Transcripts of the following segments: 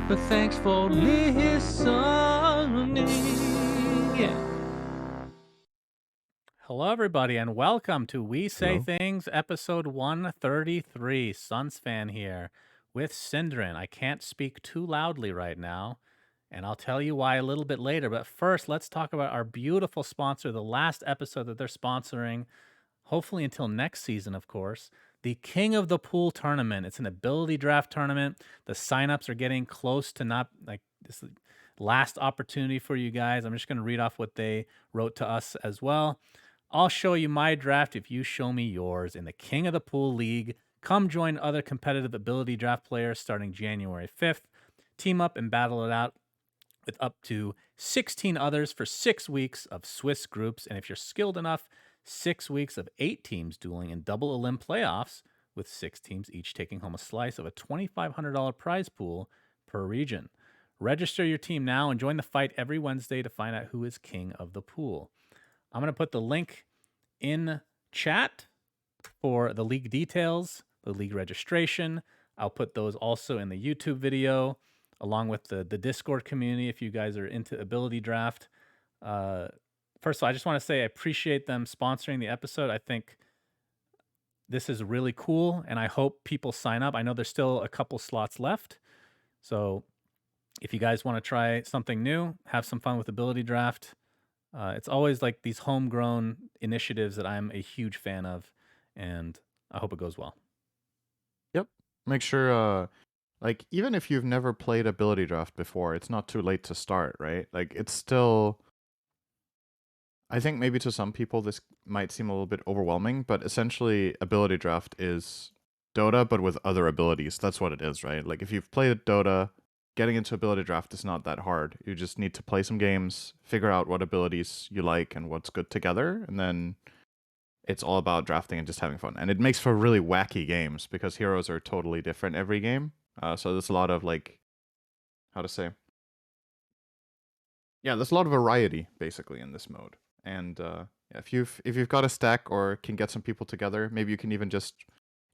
but thanks for listening. Yeah. Hello, everybody, and welcome to We Say Hello. Things, episode 133. SUNSfan here with syndereN. I can't speak too loudly right now, and I'll tell you why a little bit later. But first, let's talk about our beautiful sponsor, the last episode that they're sponsoring, hopefully until next season, of course. The King of the Pool tournament. It's an ability draft tournament. The signups are getting close to not like this last opportunity for you guys. I'm just going to read off what they wrote to us as well. I'll show you my draft if you show me yours in the King of the Pool League. Come join other competitive ability draft players starting January 5th. Team up and battle it out with up to 16 others for 6 weeks of Swiss groups. And if you're skilled enough, 6 weeks of 8 teams dueling in double elim playoffs, with 6 teams each taking home a slice of a $2,500 prize pool per region. Register your team now and join the fight every Wednesday to find out who is king of the pool. I'm going to put the link in chat for the league details, the league registration. I'll put those also in the YouTube video, along with the Discord community if you guys are into ability draft. First of all, I just want to say I appreciate them sponsoring the episode. I think this is really cool, and I hope people sign up. I know there's still a couple slots left. So if you guys want to try something new, have some fun with ability draft. It's always like these homegrown initiatives that I'm a huge fan of, and I hope it goes well. Yep. Make sure, like, even if you've never played Ability Draft before, it's not too late to start, right? Like, it's still. I think maybe to some people this might seem a little bit overwhelming, but essentially, Ability Draft is Dota, but with other abilities. That's what it is, right? Like, if you've played Dota, getting into Ability Draft is not that hard. You just need to play some games, figure out what abilities you like and what's good together, and then it's all about drafting and just having fun. And it makes for really wacky games because heroes are totally different every game. So there's a lot of like, how to say? Yeah, there's a lot of variety basically in this mode. And if you've got a stack or can get some people together, maybe you can even just,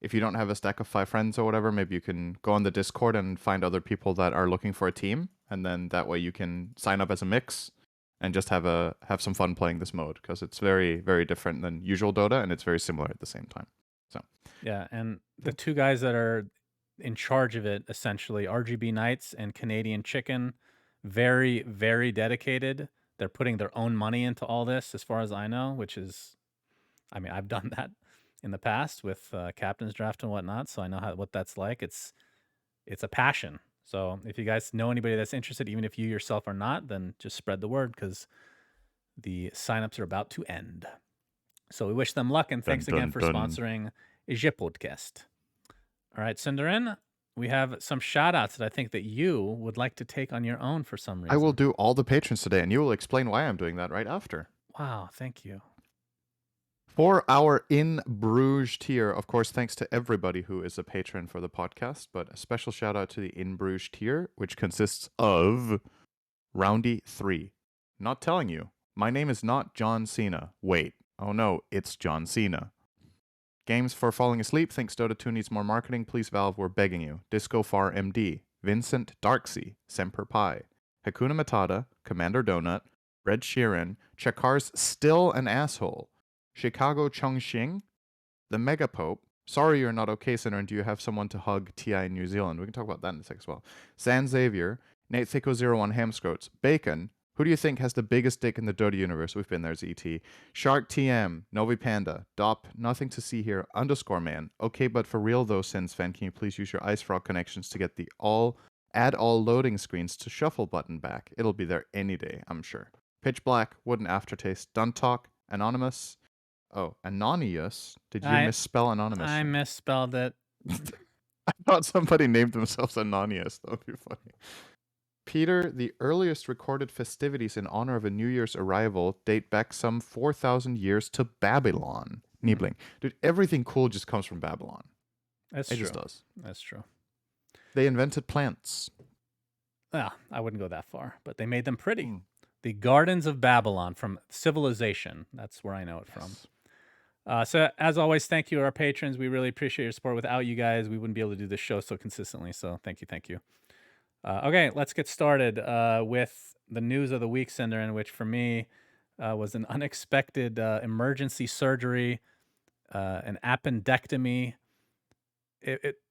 if you don't have a stack of 5 friends or whatever, maybe you can go on the Discord and find other people that are looking for a team, and then that way you can sign up as a mix and just have some fun playing this mode because it's very, very different than usual Dota and it's very similar at the same time. So Yeah, and the two guys that are in charge of it, essentially, RGB Knights and Canadian Chicken, very, very dedicated. They're putting their own money into all this, as far as I know, which is, I mean, I've done that in the past with captain's draft and whatnot, so I know what that's like. It's a passion. So if you guys know anybody that's interested, even if you yourself are not, then just spread the word because the signups are about to end. So we wish them luck, and thanks again for sponsoring Je Podcast. All right, syndereN, we have some shout outs that I think that you would like to take on your own for some reason. I will do all the patrons today, and you will explain why I'm doing that right after. Wow, thank you. For our In Bruges tier, of course, thanks to everybody who is a patron for the podcast, but a special shout out to the In Bruges tier, which consists of Roundy 3. Not telling you. My name is not John Cena. Wait. Oh no, it's John Cena. Games for falling asleep. Thinks Dota 2 needs more marketing. Please, Valve, we're begging you. Disco Far MD. Vincent Darksea. Semper Pi. Hakuna Matata. Commander Donut. Red Sheeran. Chakar's Still an Asshole. Chicago Chongqing. The Mega Pope. Sorry you're not okay, Center, and do you have someone to hug TI in New Zealand? We can talk about that in a sec as well. San Xavier. Nate Thicko01 Hamscroats. Bacon. Who do you think has the biggest dick in the Dota universe? We've been there, ZT. Shark TM. Novi Panda. Dop. Nothing to see here. Underscore man. Okay, but for real though, SUNSfan, can you please use your Ice Frog connections to get the add all loading screens to shuffle button back? It'll be there any day, I'm sure. Pitch Black. Wooden Aftertaste. Dun Talk. Anonymous. Oh, Anonymous? Did you misspell Anonymous? I misspelled it. I thought somebody named themselves Anonymous. That would be funny. Peter, the earliest recorded festivities in honor of a New Year's arrival date back some 4,000 years to Babylon. Niebling. Dude, everything cool just comes from Babylon. That's true. It just does. That's true. They invented plants. Well, I wouldn't go that far, but they made them pretty. The Gardens of Babylon from Civilization. That's where I know it from. So as always, thank you to our patrons. We really appreciate your support. Without you guys, we wouldn't be able to do this show so consistently. So thank you. Okay, let's get started with the news of the week, syndereN, which for me was an unexpected emergency surgery, an appendectomy.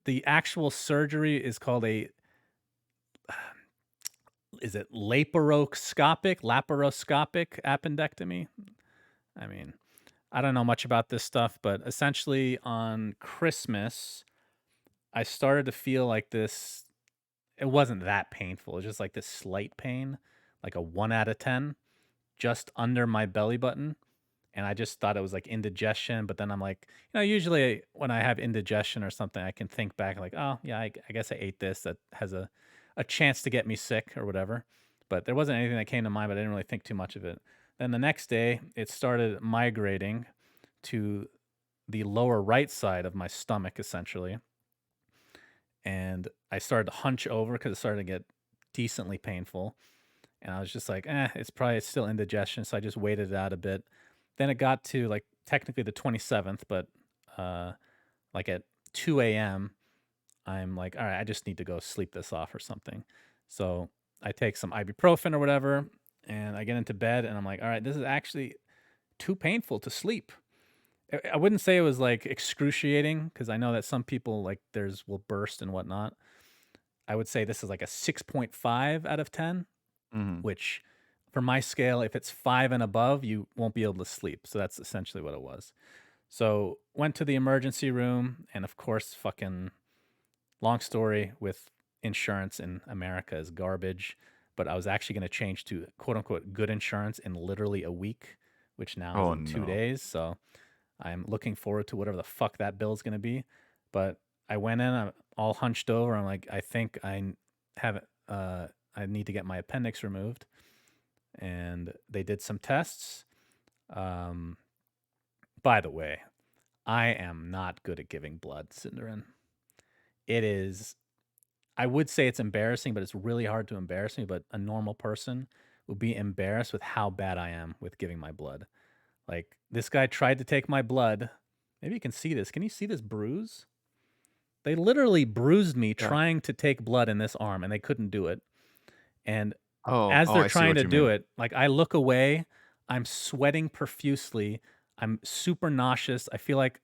The actual surgery is called is it laparoscopic appendectomy? I mean, I don't know much about this stuff, but essentially on Christmas, I started to feel like this. It wasn't that painful. It was just like this slight pain, like a 1 out of 10, just under my belly button. And I just thought it was like indigestion. But then I'm like, usually when I have indigestion or something, I can think back like, oh, yeah, I guess I ate this. That has a chance to get me sick or whatever. But there wasn't anything that came to mind, but I didn't really think too much of it. Then the next day, it started migrating to the lower right side of my stomach, essentially. And I started to hunch over because it started to get decently painful. And I was just like, it's probably still indigestion. So I just waited it out a bit. Then it got to like technically the 27th, but like at 2 a.m., I'm like, all right, I just need to go sleep this off or something. So I take some ibuprofen or whatever, and I get into bed, and I'm like, all right, this is actually too painful to sleep. I wouldn't say it was like excruciating because I know that some people like theirs will burst and whatnot. I would say this is like a 6.5 out of 10, Mm-hmm. which for my scale, if it's 5 and above, you won't be able to sleep. So that's essentially what it was. So went to the emergency room, and of course, fucking long story with insurance in America is garbage. But I was actually going to change to quote unquote good insurance in literally a week, which now is Oh in two no. days. So I'm looking forward to whatever the fuck that bill is going to be. But I went in, I'm all hunched over. I'm like, I think have, I need to get my appendix removed. And they did some tests. Um, by the way, I am not good at giving blood, syndereN. It is, I would say it's embarrassing, but it's really hard to embarrass me. But a normal person would be embarrassed with how bad I am with giving my blood. Like, this guy tried to take my blood. Maybe you can see this. Can you see this bruise? They literally bruised me Yeah. trying to take blood in this arm, and they couldn't do it. And Oh, as oh, they're I see trying what to you do mean. it, like I look away, I'm sweating profusely. I'm super nauseous. I feel like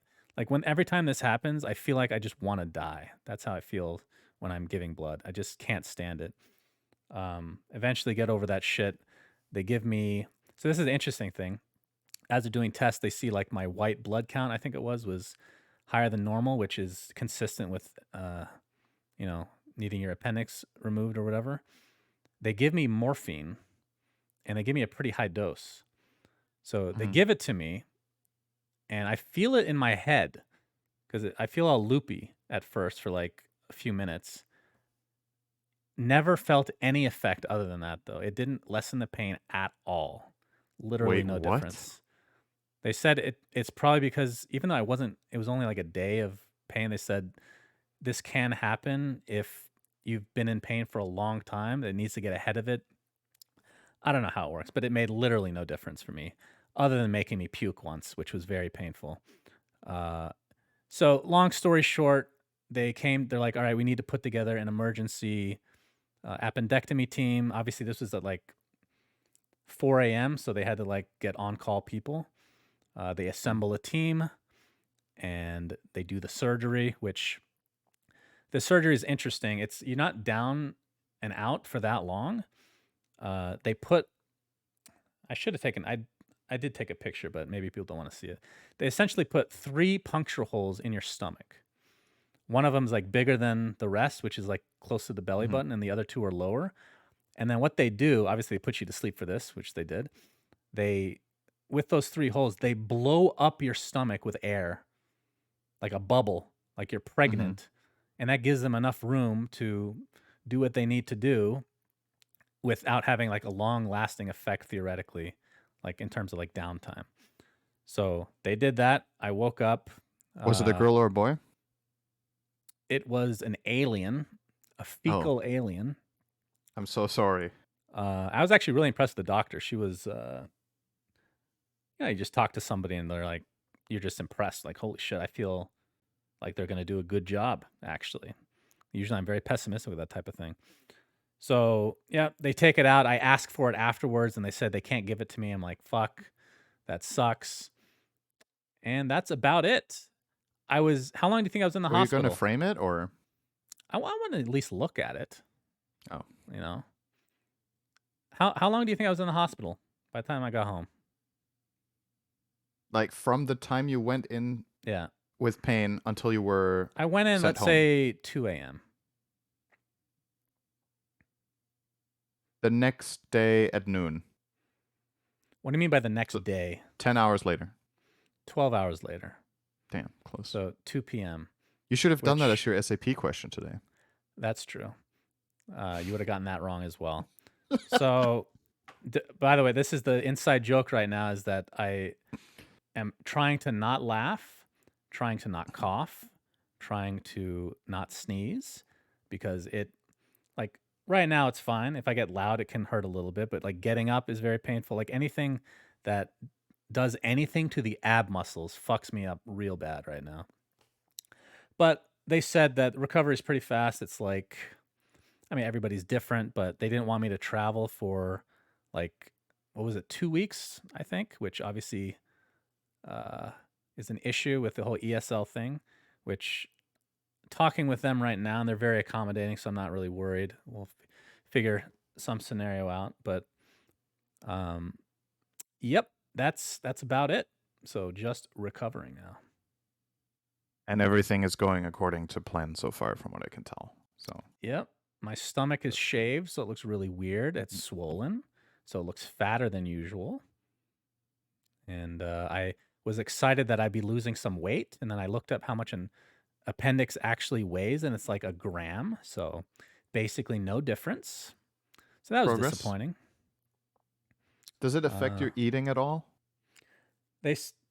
when every time this happens, I feel like I just want to die. That's how I feel when I'm giving blood. I just can't stand it. Eventually get over that shit. They give me, so this is the interesting thing. As they're doing tests, they see like my white blood count, I think it was higher than normal, which is consistent with you know, needing your appendix removed or whatever. They give me morphine and they give me a pretty high dose. So they Mm-hmm. give it to me and I feel it in my head because I feel all loopy at first for like a few minutes. Never felt any effect other than that though. It didn't lessen the pain at all. Literally Wait, no what? difference. They said it's probably because even though it was only like a day of pain, they said this can happen if you've been in pain for a long time. It needs to get ahead of it. I don't know how it works, but it made literally no difference for me other than making me puke once, which was very painful. Uh, so long story short, they're like, all right, we need to put together an emergency appendectomy team. Obviously, this was at like 4 a.m., so they had to like get on call people. They Mm. assemble a team and they do the surgery, which the surgery is interesting. It's you're not down and out for that long. They put I should have taken I did take a picture, but maybe people don't want to see it. They essentially put three puncture holes in your stomach. One of them is like bigger than the rest, which is like close to the belly Mm-hmm. button, and the other two are lower. And then what they do, obviously, they put you to sleep for this, which they did. They, with those three holes, they blow up your stomach with air, like a bubble, like you're Mm-hmm. pregnant, and that gives them enough room to do what they need to do without having like a long lasting effect theoretically, like in terms of like downtime. So they did that. I woke up. Was it a Uh, girl or a boy? it was an alien, a Oh, fecal alien. I'm so sorry. I was actually really impressed with the doctor. She was, you just talk to somebody and they're like, you're just impressed. Like, holy shit, I feel like they're going to do a good job, actually. Usually I'm very pessimistic with that type of thing. So, yeah, they take it out. I ask for it afterwards, and they said they can't give it to me. I'm like, "Fuck, that sucks." And that's about it. How long do you think I was in the Were you going to hospital? frame it or? I wanna at least look at it, Oh, you know? How long do you think I was in the hospital by the time I got home? like from the time you went in Yeah. with pain until you were I went in, sent let's home. say 2 AM. The next day at noon. What do you mean by the So next day? 10 hours later. 12 hours later. Damn, close. So 2 PM, You should have done that as which your SAP question today. that's true. You would have gotten that wrong as well. So, by the way, this is the inside joke right now is that I am trying to not laugh, trying to not cough, trying to not sneeze because like right now it's fine. If I get loud, it can hurt a little bit, but like getting up is very painful. Like anything that does anything to the ab muscles fucks me up real bad right now. But they said that recovery is pretty fast. It's like, I mean, everybody's different, but they didn't want me to travel for like, what was it, 2 weeks, I think, which obviously uh, is an issue with the whole ESL thing, which talking with them right now, and they're very accommodating, so I'm not really worried. We'll figure some scenario out, but um, yep, that's about it. So just recovering now. And everything is going according to plan so far, from what I can tell. So, Yep, my stomach is shaved, so it looks really weird. It's swollen, so it looks fatter than usual. And I was excited that I'd be losing some weight, and then I looked up how much an appendix actually weighs, and it's like a gram. So basically, no difference. So that was progress. disappointing. Does it affect Uh, your eating at all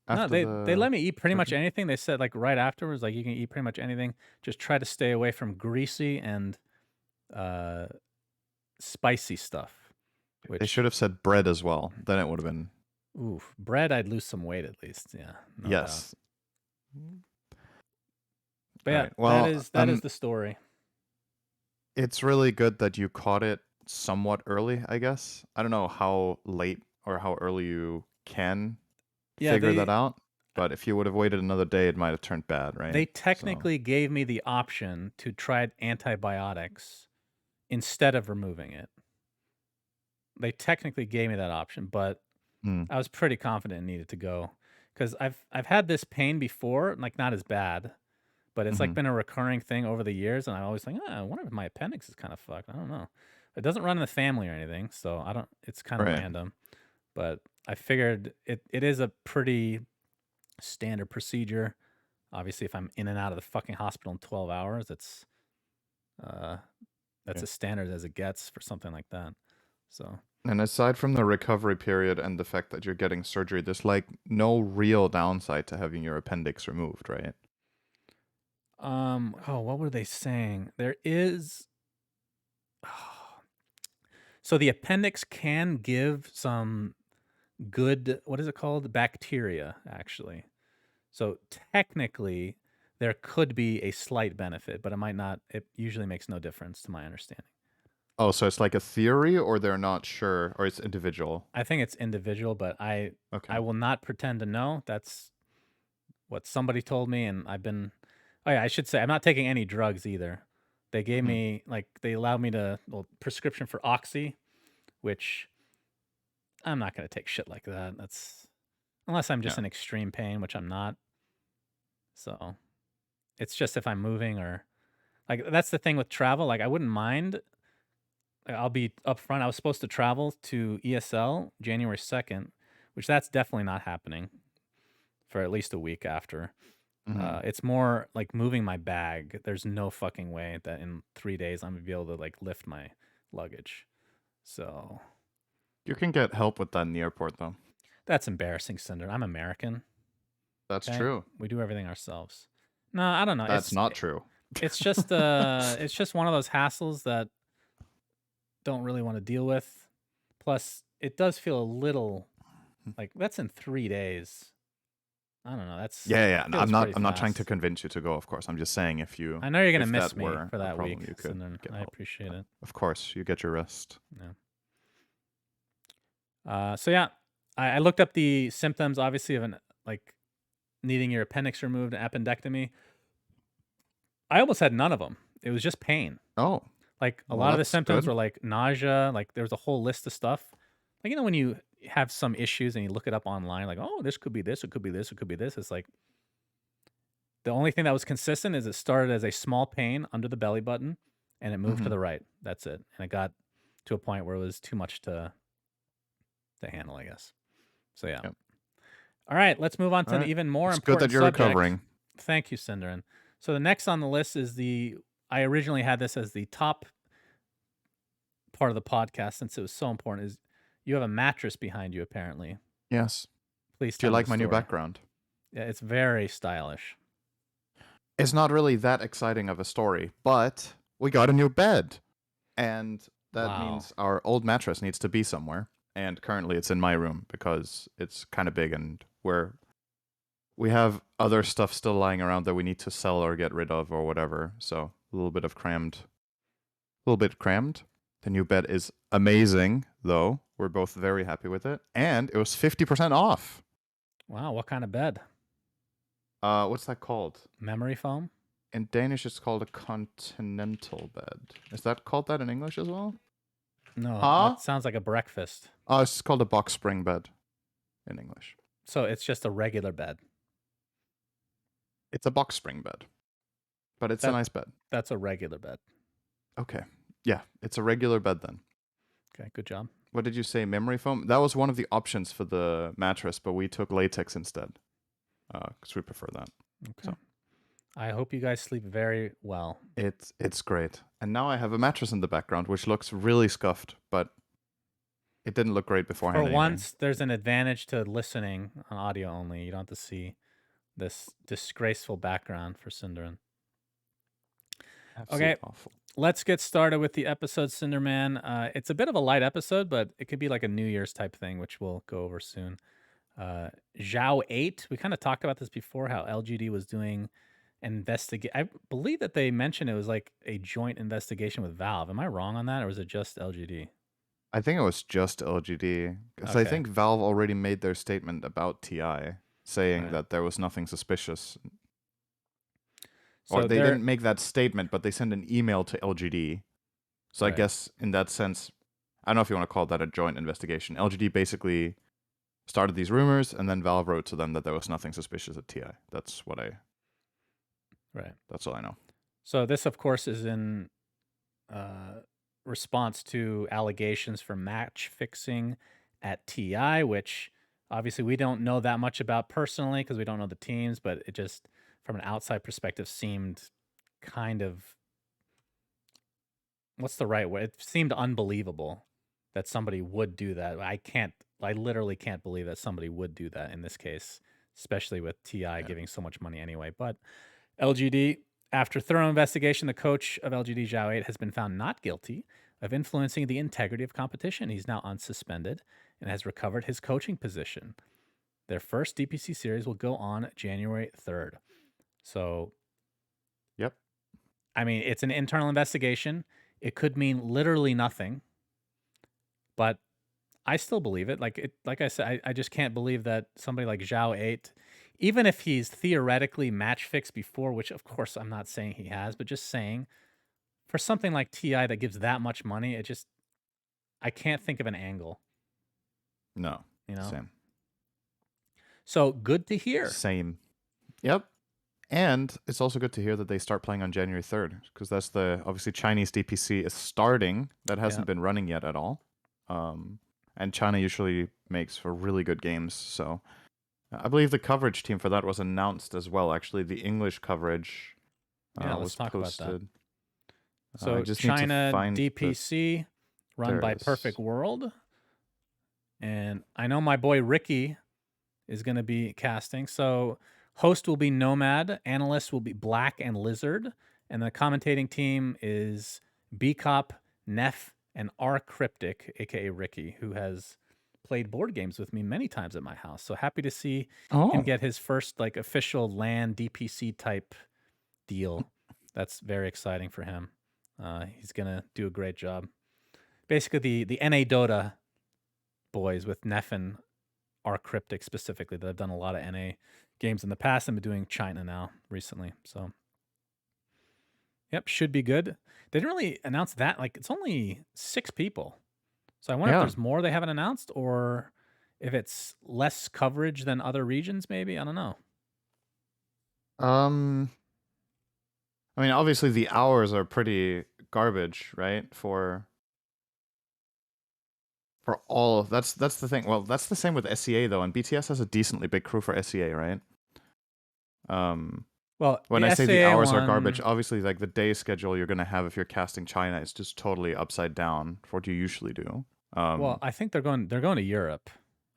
no, after they the let me eat pretty much surgery? anything. They said like right afterwards, like you can eat pretty much anything. Just try to stay away from greasy and uh, spicy stuff. They Which, should have said bread as well. Then it would have been oof, bread, I'd lose some weight at least. Yeah, no doubt. yes. But All yeah, right. Well, that is the story. it's really good that you caught it somewhat early, I guess. I don't know how late or how early you can Yeah, figure that out, but if you would have waited another day, it might have turned bad, right? they So, technically gave me the option to try antibiotics instead of removing it. They technically gave me that option, but mm, I was pretty confident it needed to go because I've had this pain before, like not as bad, but it's like mhm, been a recurring thing over the years, and I always think, I wonder if my appendix is kind of fucked. I don't know. It doesn't run in the family or anything, so I don't. It's kind of right. random, but I figured it is a pretty standard procedure. Obviously, if I'm in and out of the fucking hospital in 12 hours, uh, that's Yeah. as standard as it gets for something like that. So, And aside from the recovery period and the fact that you're getting surgery, there's like no real downside to having your appendix removed, right? oh, what were they saying? There is. So the appendix can give some good, what is it called? Bacteria, actually. So technically, there could be a slight benefit, but it might not. It usually makes no difference, to my understanding. Oh, so it's like a theory, or they're not sure, or it's individual. I think it's individual, but Okay. I will not pretend to know. That's what somebody told me, and I've been. Oh yeah, I should say I'm not taking any drugs either. They gave Mhm. me like they allowed me to prescription for oxy, which I'm not gonna take shit like that. That's unless I'm just Yeah. in extreme pain, which I'm not. So it's just if I'm moving or like that's the thing with travel. Like I wouldn't mind. I'll be upfront. I was supposed to travel to ESL January 2nd, which that's definitely not happening for at least a week after. Mhm. It's more like moving my bag. There's no fucking way that in 3 days I'm gonna be able to like lift my luggage. So You can get help with that in the airport, though. that's embarrassing, Cinder. I'm American. That's Okay, true. we do everything ourselves. No, I don't know. That's not true. It's just one of those hassles that don't really want to deal with. Plus, it does feel a little like that's in 3 days. I don't know. Yeah. Feels I'm pretty not trying to fast. convince you to go. Of course, I'm just saying I know you're gonna if miss that me were for a that problem, week, you could Cinder. get I help. appreciate it. Of course, you get your rest. Yeah. So yeah, I looked up the symptoms, obviously, of an like needing your appendix removed, an appendectomy. I almost had none of them. It was just pain. Oh, Like a well, lot of the that's symptoms good. were like nausea. Like there was a whole list of stuff. Like when you have some issues and you look it up online, like oh this could be this, it could be this, it could be this. It's like the only thing that was consistent is it started as a small pain under the belly button, and it moved to Hmm. the right. That's it. And it got to a point where it was too much to handle, I guess. So yeah. Yep. All right, let's move on All to an right. even more It's good that important you're subject. recovering. Thank you, syndereN. So the next on the list is I originally had this as the top part of the podcast since it was so important, is you have a mattress behind you, apparently. Yes. Please Do you tell me like the my new story. background? Yeah, it's very stylish. It's not really that exciting of a story, but we got a new bed. And that Wow. means our old mattress needs to be somewhere. And currently it's in my room because it's kind of big and we have other stuff still lying around that we need to sell or get rid of or whatever. So a little bit crammed. The new bed is amazing, though. We're both very happy with it. And it was 50% off. Wow, what kind of bed? What's that called? Memory foam? In Danish, it's called a continental bed. Is that called that in English as well? No, Huh? that sounds like a breakfast. Oh, it's called a box spring bed in English. So it's just a regular bed. It's a box spring bed, but it's a That nice bed. that's a regular bed. Okay. Yeah, it's a regular bed then. Okay, good job. What did you say? Memory foam? That was one of the options for the mattress, but we took latex instead because we prefer that. Okay. So I hope you guys sleep very well. it's great. And now I have a mattress in the background, which looks really scuffed, but it didn't look great For beforehand anyway. once, there's an advantage to listening on audio only. You don't have to see this disgraceful background for syndereN. Absolutely Okay, awful. let's get started with the episode, Cinderman. It's a bit of a light episode, but it could be like a New Year's type thing, which we'll go over soon. Zhao 8, we kind of talked about this before, how LGD was doing investigate. I believe that they mentioned it was like a joint investigation with Valve. Am I wrong on that, or was it just LGD? I think it was just LGD because I Okay, think Valve already made their statement about TI, saying right. that there was nothing suspicious. Or So they they're didn't make that statement, but they sent an email to LGD. So I right, guess in that sense, I don't know if you want to call that a joint investigation. LGD basically started these rumors, and then Valve wrote to them that there was nothing suspicious at TI. That's right. That's all I know. So this, of course, is in response to allegations for match fixing at TI, which obviously we don't know that much about personally because we don't know the teams, but it just, from an outside perspective, seemed kind of, what's the right way? It seemed unbelievable that somebody would do that. I literally can't believe that somebody would do that in this case, especially with TI Yeah. giving so much money anyway. But LGD, after thorough investigation, the coach of LGD, Zhao 8, has been found not guilty of influencing the integrity of competition. He's now unsuspended and has recovered his coaching position. Their first DPC series will go on January 3rd. So, Yep. I mean, it's an internal investigation. It could mean literally nothing, but I still believe it. Like I said, I just can't believe that somebody like Zhao 8, even if he's theoretically match fixed before, which of course I'm not saying he has, but just saying for something like TI that gives that much money, I can't think of an angle, No. you know? Same. So good to hear. Same. Yep. And it's also good to hear that they start playing on January 3rd because that's obviously Chinese DPC is starting. That Yeah. hasn't been running yet at all. And China usually makes for really good games. So I believe the coverage team for that was announced as well. Actually, the English coverage Yeah, let's was talk about that. posted. I So just need to China find DPC run there by it Perfect is. World. And I know my boy Ricky is going to be casting. So host will be Nomad, analyst will be Black and Lizard, and the commentating team is B Cop, Neff, and R Cryptic, aka Ricky, who has played board games with me many times at my house. So happy to see him Oh. get his first like official LAN DPC type deal. That's very exciting for him. He's gonna do a great job. Basically, the NA Dota boys with Neffen are Cryptic specifically. That have done a lot of NA games in the past and been doing China now recently. So, yep, should be good. They didn't really announce that. Like, it's only 6 people. So I wonder if Yeah. there's more they haven't announced, or if it's less coverage than other regions. Maybe I don't know. Um. I mean, obviously the hours are pretty garbage, right? For all of that's the thing. Well, that's the same with SEA though, and BTS has a decently big crew for SEA, right? Um, Well, when the I say the SAA hours are garbage, one. obviously like the day schedule you're gonna have if you're casting China is just totally upside down for what you usually do. Well, I think they're going. They're going to Europe.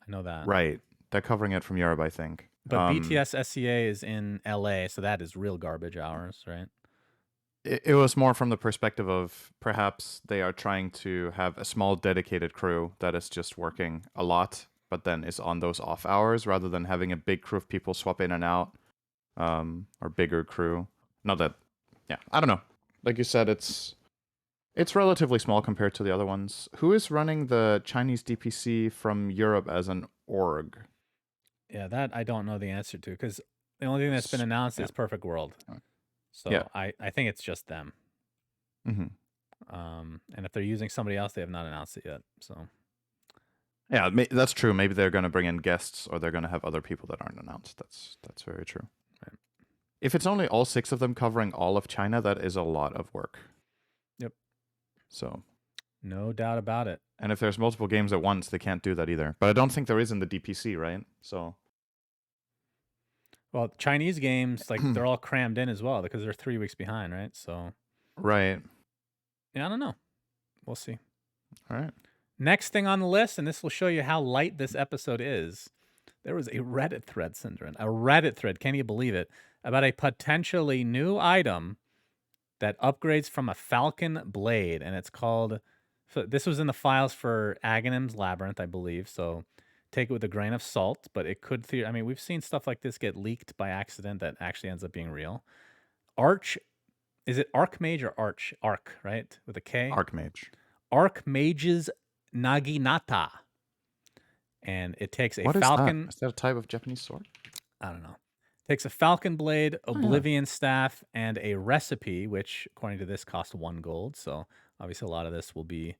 I know that. Right. They're covering it from Europe, I think. But BTS SEA is in LA, so that is real garbage hours, right? It was more from the perspective of perhaps they are trying to have a small dedicated crew that is just working a lot, but then is on those off hours rather than having a big crew of people swap in and out, or bigger crew. Not that, yeah, I don't know. Like you said, it's relatively small compared to the other ones. Who is running the Chinese DPC from Europe as an org? Yeah, that I don't know the answer to, because the only thing that's been announced Yeah. is Perfect World. Yeah. So I think it's just them. Mm-hmm. And if they're using somebody else, they have not announced it yet. So Yeah, that's true. Maybe they're going to bring in guests, or they're going to have other people that aren't announced. That's very true. right. If it's only all 6 of them covering all of China, that is a lot of work. Yep. So, No doubt about it. and if there's multiple games at once, they can't do that either. But I don't think there is in the DPC, right? So, Well, Chinese games, like, they're all crammed in as well because they're 3 weeks behind, right? So right. yeah, I don't know. We'll see. All right. Next thing on the list, and this will show you how light this episode is. There was a Reddit thread, syndereN, a Reddit thread, can you believe it, about a potentially new item that upgrades from a falcon blade, and it's called. So this was in the files for Aghanim's Labyrinth, I believe. So take it with a grain of salt, but it could. I mean, we've seen stuff like this get leaked by accident that actually ends up being real. Arch, is it Archmage or Arch? Arc, right? With a K. Archmage. Archmage's Naginata, and it takes a What falcon. Is that a type of Japanese sword? I don't know. Takes a falcon blade, Oh, yeah. oblivion staff, and a recipe, which according to this cost 1 gold. So obviously a lot of this will be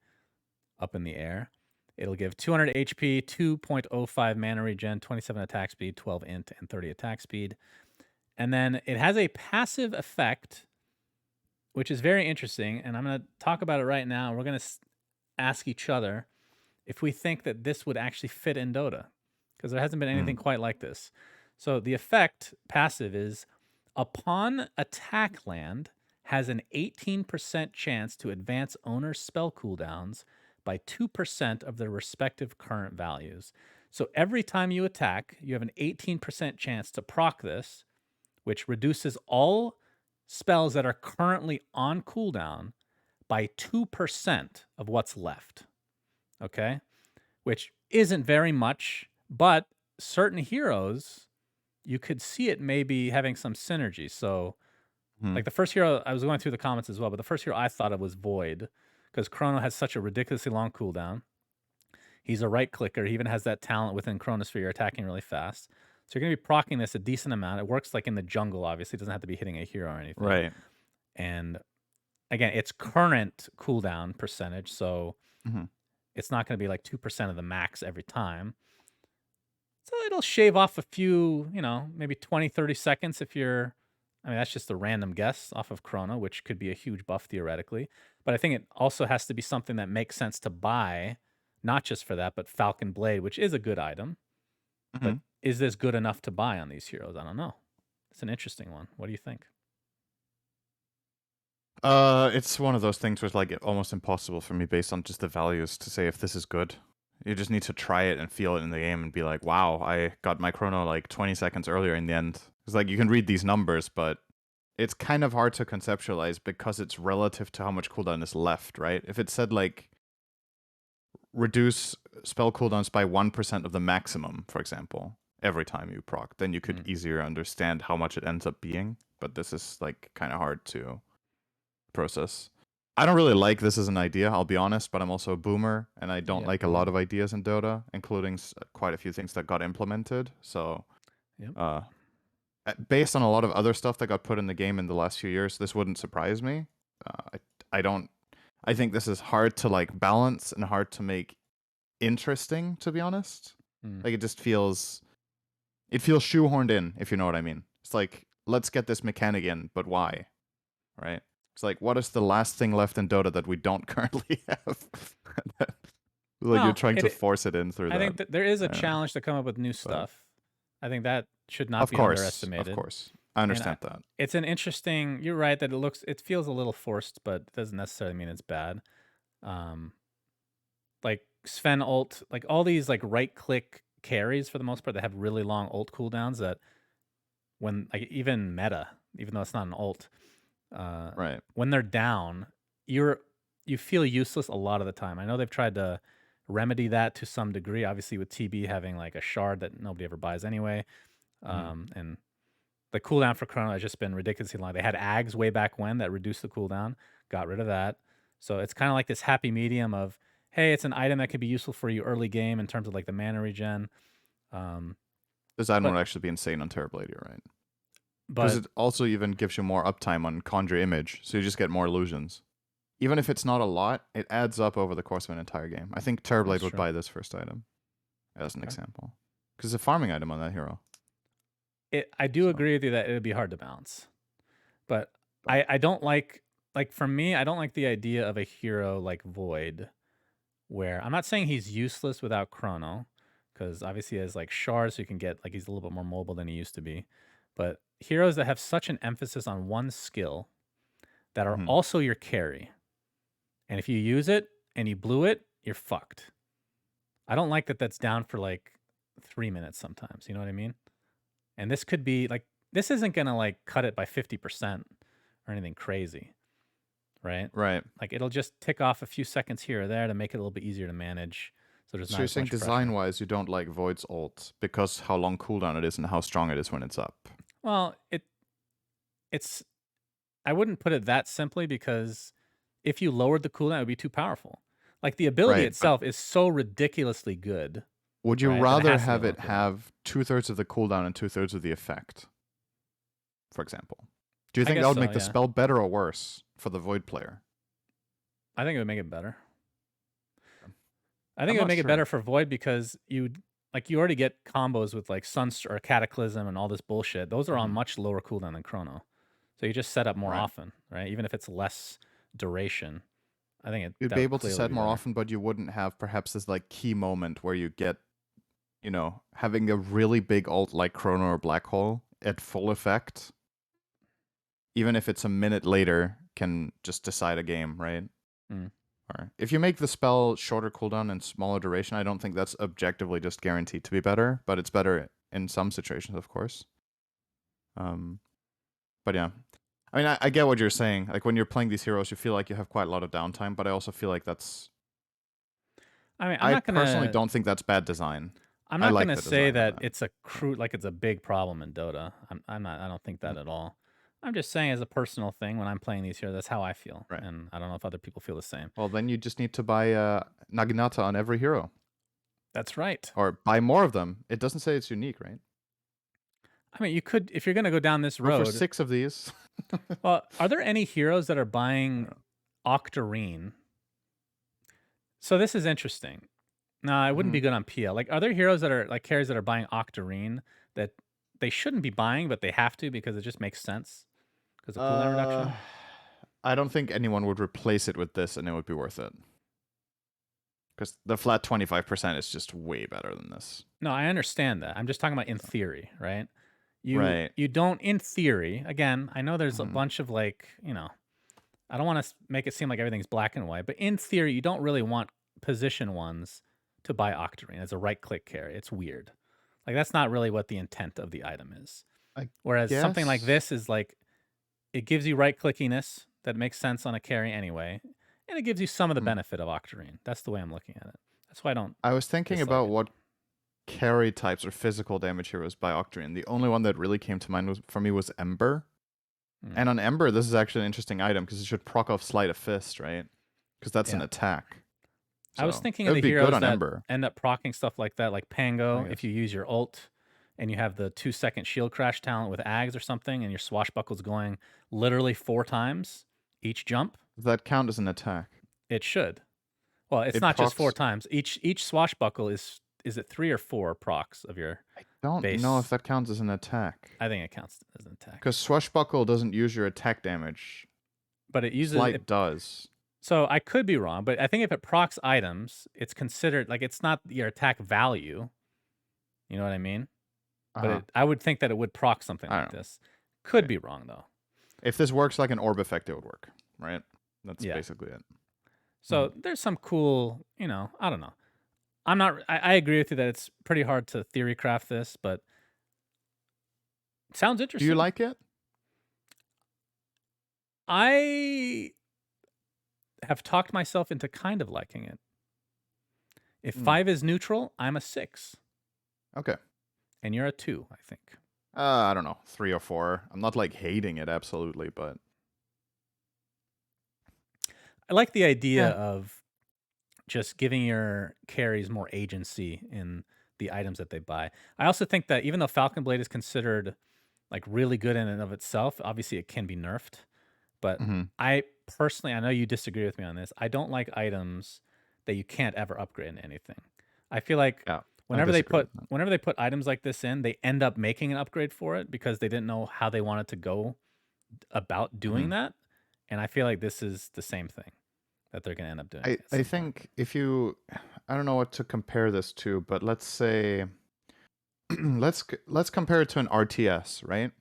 up in the air. It'll give 200 HP, 2.05 mana regen, 27 attack speed, 12 int, and 30 attack speed. And then it has a passive effect, which is very interesting. And I'm going to talk about it right now. And we're going to ask each other if we think that this would actually fit in Dota, because there hasn't been anything quite like this. So the effect passive is upon attack land has an 18% chance to advance owner's spell cooldowns by 2% of their respective current values. So every time you attack, you have an 18% chance to proc this, which reduces all spells that are currently on cooldown by 2% of what's left. Okay? Which isn't very much, but certain heroes, you could see it maybe having some synergy. So, like the first hero, I was going through the comments as well, but the first hero I thought of was Void, because Chrono has such a ridiculously long cooldown. He's a right clicker. He even has that talent within Chronosphere, you're attacking really fast. So you're going to be proccing this a decent amount. It works like in the jungle, obviously. It doesn't have to be hitting a hero or anything. Right. And again, it's current cooldown percentage, so it's not going to be like 2% of the max every time. So it'll shave off a few, maybe 20, 30 seconds if you're, that's just a random guess off of Chrono, which could be a huge buff theoretically. But I think it also has to be something that makes sense to buy, not just for that, but Falcon Blade, which is a good item. But is this good enough to buy on these heroes? I don't know. It's an interesting one. What do you think? It's one of those things where it's like almost impossible for me based on just the values to say if this is good. You just need to try it and feel it in the game and be like, wow, I got my Chrono like 20 seconds earlier in the end. It's like you can read these numbers, but it's kind of hard to conceptualize because it's relative to how much cooldown is left, right? If it said like reduce spell cooldowns by 1% of the maximum, for example, every time you proc, then you could easier understand how much it ends up being. But this is like kind of hard to process. I don't really like this as an idea, I'll be honest, but I'm also a boomer, and I don't like a lot of ideas in Dota, including quite a few things that got implemented. So, based on a lot of other stuff that got put in the game in the last few years, this wouldn't surprise me. I don't. I think this is hard to like balance and hard to make interesting, to be honest. Like it just feels, it feels shoehorned in, if you know what I mean. It's like, let's get this mechanic in, but why? Right? It's like, what is the last thing left in Dota that we don't currently have? Like you're trying to force it in through that. I think that there is a challenge to come up with new stuff. I think that should not be underestimated. Of course. I understand that. It's an interesting, you're right that it feels a little forced, but it doesn't necessarily mean it's bad. Like Sven ult, like all these like right click carries for the most part that have really long ult cooldowns that when like even meta, even though it's not an ult, right, when they're down, you feel useless a lot of the time. I know they've tried to remedy that to some degree, obviously with TB having like a shard that nobody ever buys anyway. And the cooldown for Chrono has just been ridiculously long. They had Ags way back when that reduced the cooldown, got rid of that. So it's kind of like this happy medium of, hey, it's an item that could be useful for you early game in terms of like the mana regen. This item would actually be insane on Terrabladia, right? Because it also even gives you more uptime on Conjure Image, so you just get more illusions. Even if it's not a lot, it adds up over the course of an entire game. I think Terrorblade would buy this first item, as an example. Because it's a farming item on that hero. I do agree with you that it would be hard to balance. But I don't like for me, I don't like the idea of a hero like Void, where I'm not saying he's useless without Chrono, because obviously he has like shards, so you can get like he's a little bit more mobile than he used to be. But heroes that have such an emphasis on one skill that are also your carry, and if you use it and you blew it, you're fucked. I don't like that that's down for like 3 minutes sometimes. You know what I mean? And this could be like, this isn't going to like cut it by 50% or anything crazy. Right? Right. Like it'll just tick off a few seconds here or there to make it a little bit easier to manage. So there's not you're as saying much design-wise, you don't like Void's ult because how long cooldown it is and how strong it is when it's up. Well, it's I wouldn't put it that simply, because if you lowered the cooldown, it would be too powerful. Like the ability itself is so ridiculously good. Would you rather have it have 2/3 of the cooldown and 2/3 of the effect, for example? Do you think that would make the spell better or worse for the Void player? I think it would make it better. I think it would make it better for Void because you already get combos with like Sunst or Cataclysm and all this bullshit. Those are on much lower cooldown than Chrono. So you just set up more often, right? Even if it's less duration. I think you'd be able to set more often, but you wouldn't have perhaps this like key moment where you get, you know, having a really big ult like Chrono or Black Hole at full effect, even if it's a minute later, can just decide a game, right? Or if you make the spell shorter cooldown and smaller duration, I don't think that's objectively just guaranteed to be better, but it's better in some situations, of course. But yeah. I mean, I get what you're saying. Like, when you're playing these heroes, you feel like you have quite a lot of downtime, but I also feel like that's... I mean, I personally don't think that's bad design. I'm not going to say that it's a like it's a big problem in Dota. I don't think that at all. I'm just saying, as a personal thing, when I'm playing these heroes, that's how I feel. Right. And I don't know if other people feel the same. Well, then you just need to buy Naginata on every hero. That's right. Or buy more of them. It doesn't say it's unique, right? I mean, you could, if you're going to go down this road. For 6 of these. Well, are there any heroes that are buying Octarine? So this is interesting. No, it wouldn't be good on PL. Like, are there heroes that are like carries that are buying Octarine that they shouldn't be buying, but they have to because it just makes sense because of cooldown reduction? I don't think anyone would replace it with this and it would be worth it. Because the flat 25% is just way better than this. No, I understand that. I'm just talking about in theory, right? You don't, in theory, again, I know there's a bunch of like, you know, I don't want to make it seem like everything's black and white, but in theory, you don't really want position ones to buy Octarine as a right-click carry. It's weird. Like, that's not really what the intent of the item is. Whereas something like this is like, it gives you right-clickiness that makes sense on a carry anyway, and it gives you some of the benefit of Octarine. That's the way I'm looking at it. That's why I don't I was thinking dislike about it. what carry types or physical damage heroes by Octarine. The only one that really came to mind was for me was Ember. Mm. And on Ember, this is actually an interesting item because it should proc off Sleight of Fist, right? Because that's an Yeah. attack. I was So thinking it of would the be good heroes on that Ember, end up proccing stuff like that, like I Pango. If guess. you use your ult and you have the 2-second shield crash talent with Ags or something, and your swashbuckle's going literally 4 times each jump, Does that count as an attack? it should. Well, it's It not just 4 procs. times. Each swashbuckle is it 3 or 4 procs of your I don't know if base? that counts as an attack. I think it counts as an attack. Because Swashbuckle doesn't use your attack damage. But it uses it. Slight does. So I could be wrong, but I think if it procs items, it's considered like it's not your attack value. You know what I mean? But Uh-huh. I would think that it would proc something I like don't know. this. Could Okay. be wrong though. If this works like an orb effect, it would work, right? That's Yeah. basically it. So there's some cool, I don't know. I agree with you that it's pretty hard to theory craft this, but it sounds Do you interesting. like it? I have talked myself into kind of liking it. If 5 is neutral, I'm a 6. Okay. And you're a 2, I think. I don't know, 3 or 4. I'm not like hating it absolutely, but I like the idea yeah. of just giving your carries more agency in the items that they buy. I also think that even though Falcon Blade is considered like really good in and of itself, obviously it can be nerfed. But Mm-hmm. I personally, I know you disagree with me on this. I don't like items that you can't ever upgrade in anything. I feel like Yeah, I whenever they disagree put with that. whenever they put items like this in, they end up making an upgrade for it because they didn't know how they wanted to go about doing Mhm. that. And I feel like this is the same thing that they're going to end up doing I at I some point. think if you, I don't know what to compare this to, but let's say let's compare it to an RTS, right?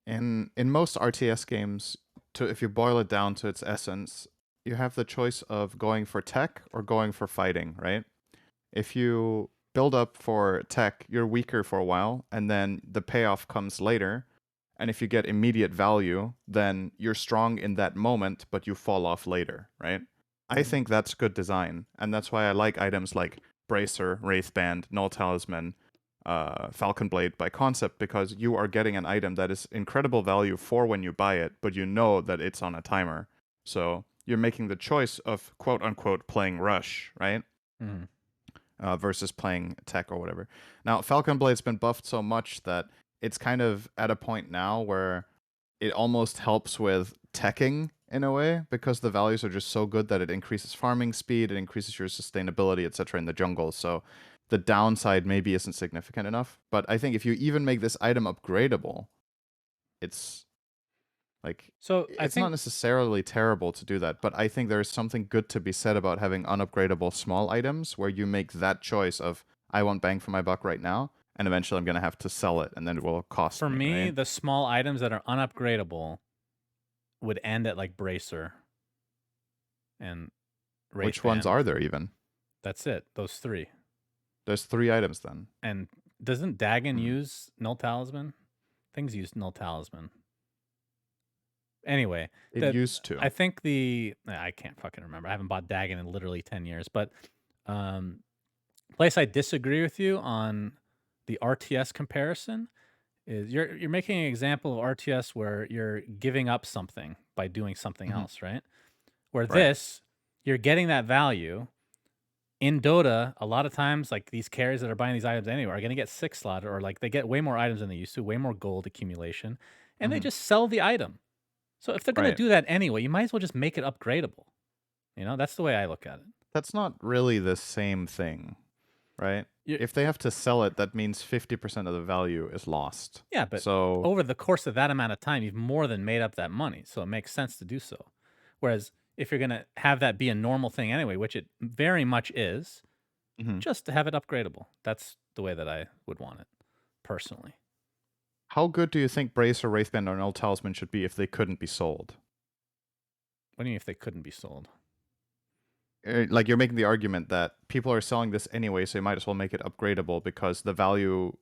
In most RTS games, to if you boil it down to its essence, you have the choice of going for tech or going for fighting, right? If you build up for tech, you're weaker for a while, and then the payoff comes later. And if you get immediate value, then you're strong in that moment, but you fall off later, right? I Mhm. think that's good design, and that's why I like items like Bracer, Wraithband, Null Talisman, Falcon Blade by concept, because you are getting an item that is incredible value for when you buy it, but you know that it's on a timer. So you're making the choice of quote unquote playing Rush, right? Mhm. Versus playing tech or whatever. Now, Falcon Blade's been buffed so much that it's kind of at a point now where it almost helps with teching in a way because the values are just so good that it increases farming speed, it increases your sustainability, etc. in the jungle. So the downside maybe isn't significant enough. But I think if you even make this item upgradable, it's like So I it's not think necessarily terrible to do that, but I think there's something good to be said about having unupgradable small items where you make that choice of I want bang for my buck right now, and eventually I'm gonna have to sell it, and then it will cost for me, me, right? the small items that are unupgradable would end at like Bracer and Which ones Wraithband. are there even? That's it. Those 3. There's 3 items then. And doesn't Dagon Hmm. use Null Talisman? Things use Null Talisman. Anyway, It that used I to. think I can't fucking remember. I haven't bought Dagon in literally 10 years, but um place I disagree with you on the RTS comparison is you're making an example of RTS where you're giving up something by doing something Hmm. else, right? Where Right. this, you're getting that value. In Dota, a lot of times, like these carries that are buying these items anyway are going to get 6 slotted, or like they get way more items than they used to, way more gold accumulation, and they Hmm. just sell the item. So if they're going to Right. do that anyway, you might as well just make it upgradable. That's the way I look at it. That's not really the same thing, right? You If they have to sell it, that means 50% of the value is lost. Yeah, but So, over the course of that amount of time, you've more than made up that money, so it makes sense to do so. Whereas if you're going to have that be a normal thing anyway, which it very much is, mhm. just to have it upgradable. That's the way that I would want it, personally. How good do you think Brace or Wraithband or Null Talisman should be if they couldn't be sold? What do you mean if they couldn't be sold? Like you're making the argument that people are selling this anyway, so you might as well make it upgradable because the value,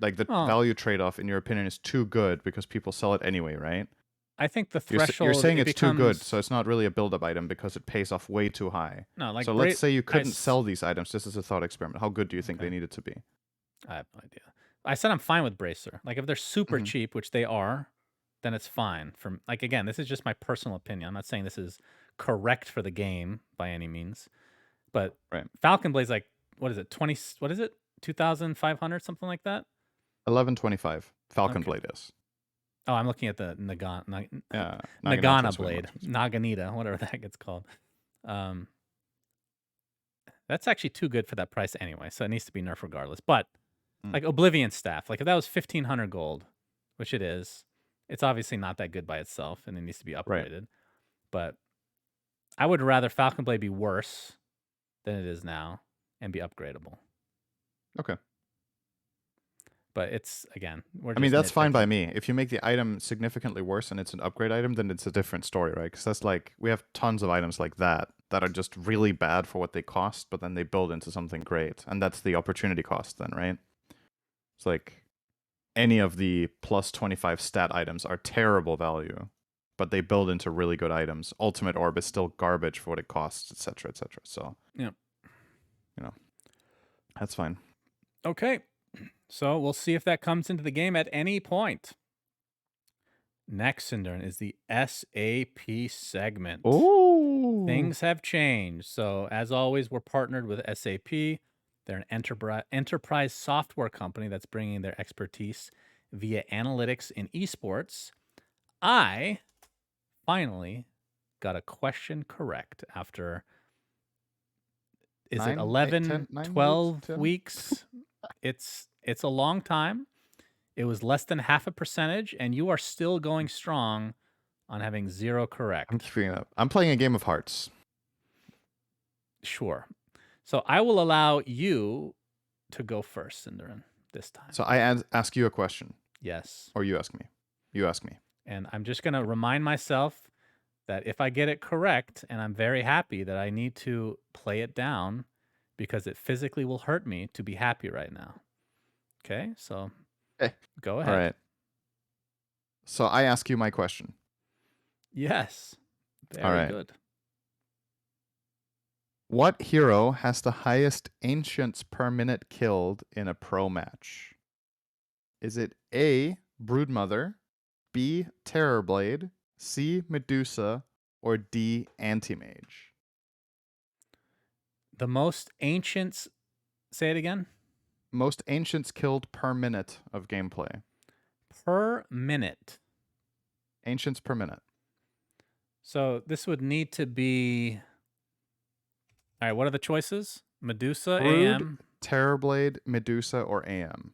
like the Well, value trade-off, in your opinion, is too good because people sell it anyway, right? I think the You're threshold saying it it's too good, so becomes it's not really a build-up item because it pays off way too high. no like So let's say you couldn't I sell these items. This is a thought experiment. How good do you think they okay. needed to be? I have no idea. I said I'm fine with Bracer. Like if they're super Hmm. cheap, which they are, then it's fine. From like again, this is just my personal opinion. I'm not saying this is correct for the game by any means. But Right. Falcon Blade's like what is it? 20 what is it? 2,500 something like that? 1125. Falcon Okay. Blade is. Oh, I'm looking at the Yeah. Nagana Naginata's way more blade, expensive. Naganita, whatever that gets called. Um, that's actually too good for that price anyway, so it needs to be nerfed regardless. But Mm. like Oblivion staff, like if that was 1,500 gold, which it is, it's obviously not that good by itself, and it needs to be Right. upgraded. But I would rather Falcon Blade be worse than it is now and be upgradable. Okay. But it's again, we're I mean, just that's fine by nitpicking. me. If you make the item significantly worse and it's an upgrade item, then it's a different story, right? Because that's like, we have tons of items like that that are just really bad for what they cost, but then they build into something great. And that's the opportunity cost then, right? It's like any of the plus 25 stat items are terrible value, but they build into really good items. Ultimate Orb is still garbage for what it costs, etc., etc. So, Yeah. you know, that's fine. Okay. So we'll see if that comes into the game at any point. Next, syndereN, is the SAP segment. Oh, Things have changed. So, as always, we're partnered with SAP. They're an enterprise software company that's bringing their expertise via analytics in esports. I finally got a question correct after, is it 9, 8, 10, 11, 9 weeks, 12 10. weeks? It's a long time. It was less than half a percentage, and you are still going strong on having 0 I'm correct. keeping it up. I'm playing a game of hearts. Sure. So I will allow you to go first, syndereN, this time. So I ask you a question, Yes. or you ask me. You ask me. And I'm just going to remind myself that if I get it correct, and I'm very happy that I need to play it down because it physically will hurt me to be happy right now. Okay, so Okay. go All ahead. right. So I ask you my question. Yes. All Very right. good. What hero has the highest ancients per minute killed in a pro match? Is it A, Broodmother, B, Terrorblade, C, Medusa, or D, Anti-Mage? The most ancients, say it again, Most ancients killed per minute of gameplay. per minute. Ancients per minute. So this would need to be. All right, what are the choices? Medusa, Brood, AM. Terrorblade, Medusa, or AM?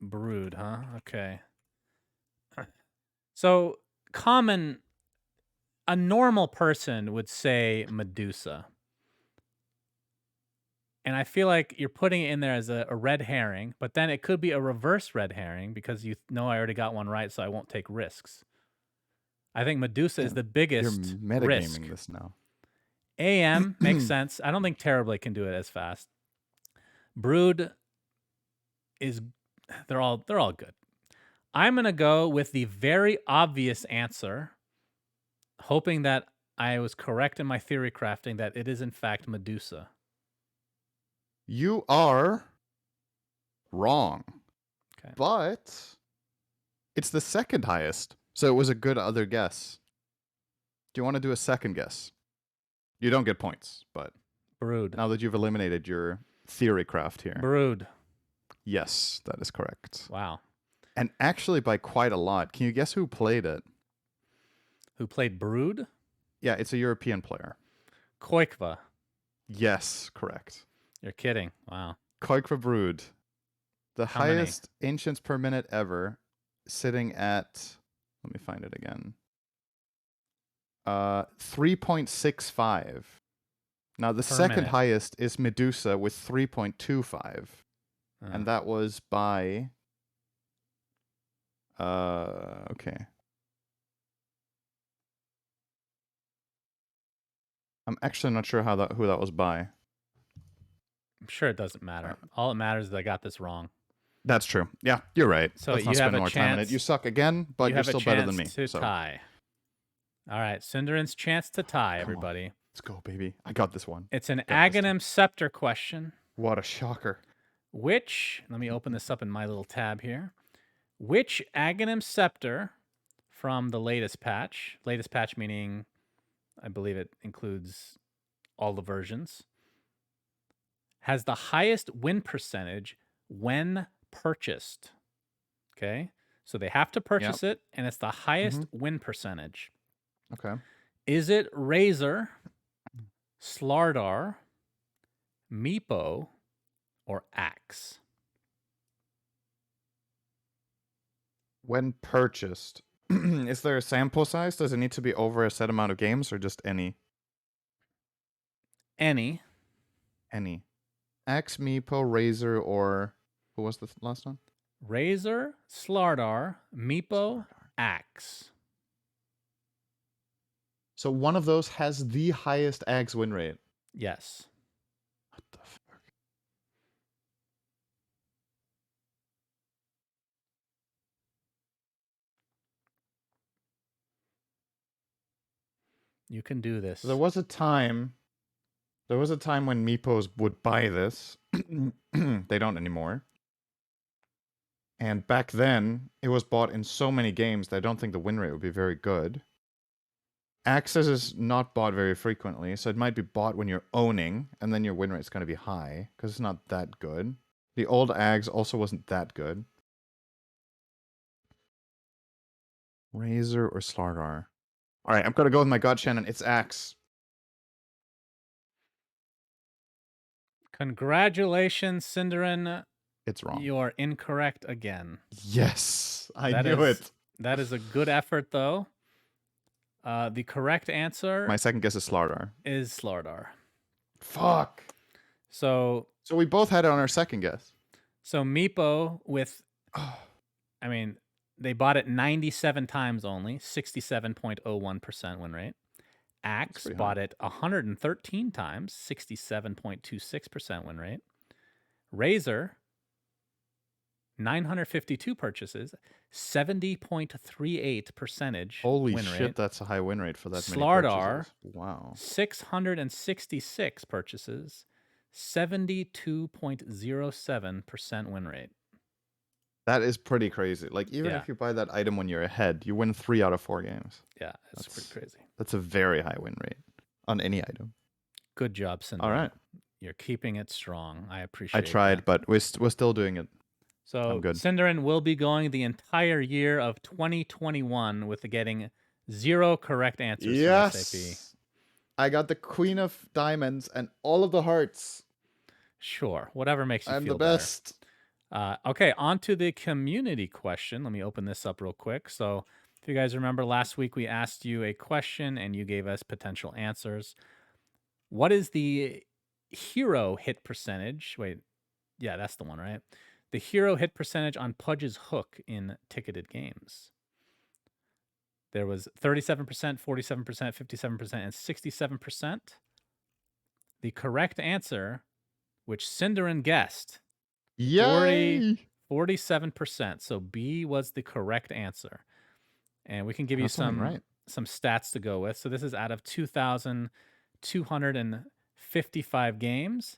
Brood, huh? Okay. So a normal person would say Medusa. And I feel like you're putting it in there as a red herring, but then it could be a reverse red herring because you know I already got one right, so I won't take risks. I think Medusa is Damn, the you're biggest risk. metagaming this now. AM makes sense. I don't think Terribly can do it as fast. Brood is they're all good. I'm gonna go with the very obvious answer, hoping that I was correct in my theory crafting that it is in fact Medusa. You are wrong. Okay. But it's the second highest. So it was a good other guess. Do you want to do a second guess? You don't get points, but Brood. now that you've eliminated your theory craft here. Brood. Yes, that is correct. Wow. And actually by quite a lot. Can you guess who played it? Who played Brood? Yeah, it's a European player. Koikva. Yes, correct. You're kidding. Wow. Koikva Brood. The How many? highest ancients per minute ever, sitting at, let me find it again. 3.65. Now the Per second minute. highest is Medusa with 3.25. And that was by okay. I'm actually not sure who that was by. I'm sure it doesn't matter. All that matters is I got this wrong. That's true. Yeah, you're right. So Let's not you have spend a more time on it. You chance. suck again, but You you're have a still better than chance me. to So tie. All right, syndereN's chance to tie, come on, everybody. let's go, baby. I got this one. It's an Got this aghanim scepter question. What a shocker. Let me open this up in my little tab here. Which aghanim scepter from the latest patch meaning I believe it includes all the versions, has the highest win percentage when purchased? Okay. So they have to Yep. purchase it, and it's the highest Mhm. win percentage. Okay. Is it Razor, Slardar, Meepo, or Axe? When purchased, is there a sample size? Does it need to be over a set amount of games or just any? Any. Any. Axe, Meepo, Razor, or who was the last one? Razor, Slardar, Meepo, Slardar. Axe. So one of those has the highest Axe win rate. Yes. What the fuck? You can do this. There was a time when Meepos would buy this. They don't anymore. And back then, it was bought in so many games that I don't think the win rate would be very good. Access is not bought very frequently, so it might be bought when you're owning, and then your win rate's going to be high, because it's not that good. The old Ags also wasn't that good. Razor or Slardar? Alright, I'm going to go with my gut, Shannon. It's Axe. Congratulations, syndereN. It's wrong. You are incorrect again. Yes! I knew it! That is a good effort, though. The correct answer My second guess is Slardar. is Slardar. Fuck! So we both had it on our second guess. So Meepo with, I mean, they bought it 97 times only, 67.01% win rate. Axe bought it 113 times, 67.26% win rate. Razor, 952 purchases, 70.38% Holy win shit, rate. That's a high win rate for that many Slardar, purchases. Wow. 666 purchases, 72.07% win rate. That is pretty crazy. Like, even if you buy that item when you're ahead, you win 3 out of 4 games. Yeah, that's pretty crazy. That's a very high win rate on any item. Good job, syndereN. All right. You're keeping it strong. I appreciate it. I tried, but we're still doing it. So I'm good. syndereN will be going the entire year of 2021 with getting 0 correct answers from SAP. I got the Queen of Diamonds and all of the hearts. Sure, whatever makes you feel I'm the better. best. Okay, on to the community question. Let me open this up real quick. So if you guys remember last week, we asked you a question and you gave us potential answers. What is the hero hit percentage? Wait, yeah, that's the one, right? The hero hit percentage on Pudge's hook in ticketed games. There was 37%, 47%, 57%, and 67%. The correct answer, which syndereN guessed, 47%. So B was the correct answer. And we can give you some stats to go with. So this is out of 2,255 games.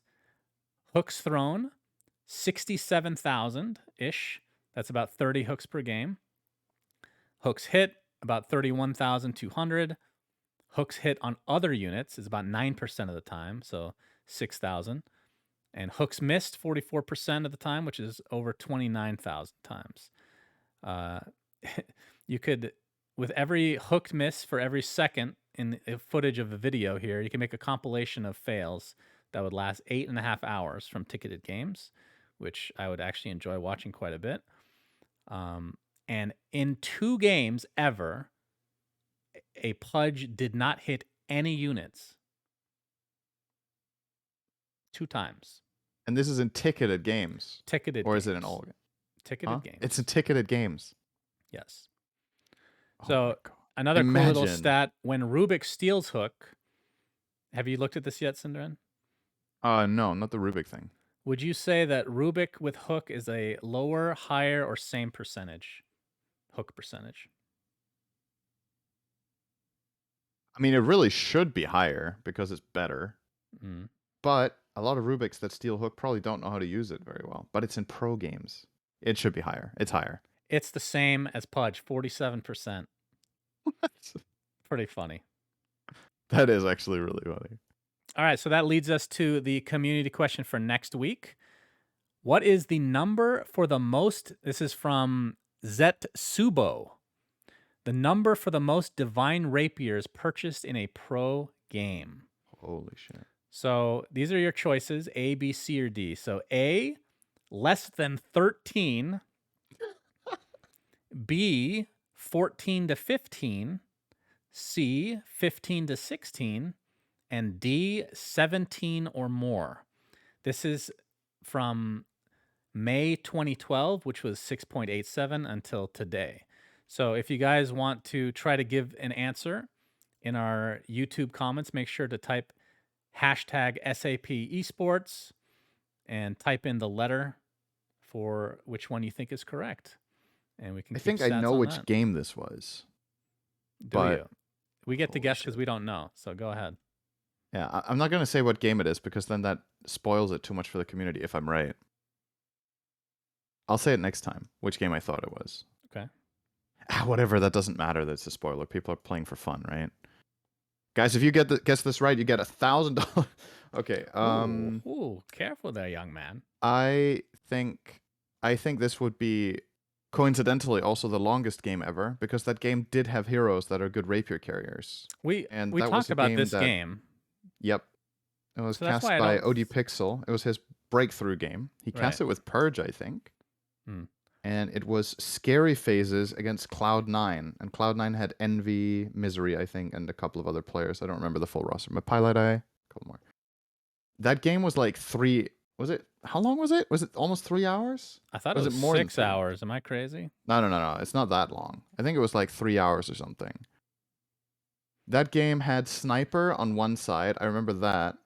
Hooks thrown, 67,000-ish. That's about 30 hooks per game. Hooks hit, about 31,200. Hooks hit on other units is about 9% of the time, so 6,000. And hooks missed 44% of the time, which is over 29,000 times. You could, with every hooked miss for every second in the footage of a video here, you can make a compilation of fails that would last 8.5 hours from ticketed games, which I would actually enjoy watching quite a bit. And in 2 games ever, a Pudge did not hit any units. 2 times. And this is in ticketed games. Ticketed or games. Is it in all games? Ticketed games. It's in ticketed games. Yes. Oh So another cool little stat, when Rubik steals hook, have you looked at this yet, syndereN? No, not the Rubik thing. Would you say that Rubik with hook is a lower, higher, or same percentage? Hook percentage. I mean, it really should be higher because it's better. Mm. But a lot of Rubiks that steal hook probably don't know how to use it very well. But it's in pro games. It should be higher. It's higher. It's the same as Pudge, 47%. Pretty funny. That is actually really funny. All right, so that leads us to the community question for next week. What is the number for the most? This is from Zet Subo. The number for the most divine rapiers purchased in a pro game. Holy shit. So these are your choices: A, B, C, or D. So A, less than 13. B, 14 to 15. C, 15 to 16. And D, 17 or more. This is from May 2012, which was 6.87 until today. So if you guys want to try to give an answer in our YouTube comments, make sure to type hashtag SAP Esports and type in the letter for which one you think is correct. And we can I keep think I stats know on which that. game this was. Do but you? We get to holy guess because shit. we don't know. So go ahead. Yeah, I'm not going to say what game it is because then that spoils it too much for the community if I'm right. I'll say it next time, which game I thought it was. Okay. Whatever, that doesn't matter. That's a spoiler. People are playing for fun, right? Guys, if you guess this right, you get $1,000. Okay. Ooh, careful there, young man. I think this would be coincidentally also the longest game ever because that game did have heroes that are good rapier carriers. We And we that was talked a about game this that game, Yep. It was so that's cast why I by don't. OD Pixel. It was his breakthrough game. He cast Right. it with Purge, I think. Hmm. And it was scary phases against Cloud9. And Cloud9 had Envy, Misery, I think, and a couple of other players. I don't remember the full roster. But Pilot Eye, a couple more. That game was like was it? How long was it? Was it almost 3 hours? I thought it Was it was more than 6 3 hours? hours. Am I crazy? No. It's not that long. I think it was like 3 hours or something. That game had Sniper on one side. I remember that.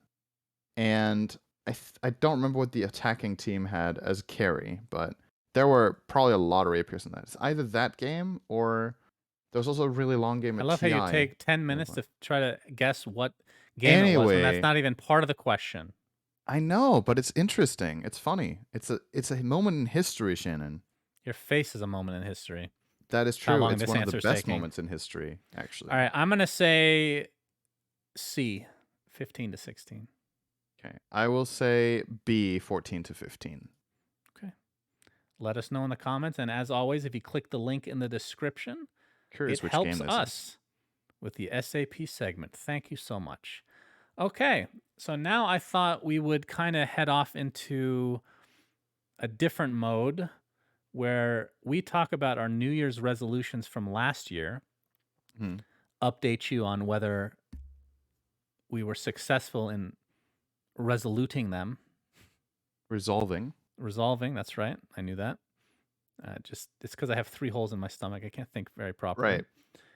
And I don't remember what the attacking team had as carry, but there were probably a lot of rapiers in that. It's either that game or there was also a really long game I at love how you TI. take 10 minutes to try to guess what game it was when that's Anyway, not even part of the question. I know, but it's interesting. It's funny. It's a moment in history, Shannon. Your face is a moment in history. That is How true. long It's this one of the answer is best taking. moments in history, actually. All right, I'm going to say C, 15 to 16. Okay. I will say B, 14 to 15. Okay. Let us know in the comments. And as always, if you click the link in the description, Curious it which game helps this us is. with the SAP segment. Thank you so much. Okay, so now I thought we would kind of head off into a different mode where we talk about our New Year's resolutions from last year, Hmm. update you on whether we were successful in resoluting them. Resolving. Resolving, that's right. I knew that. It's because I have 3 holes in my stomach. I can't think very properly. Right.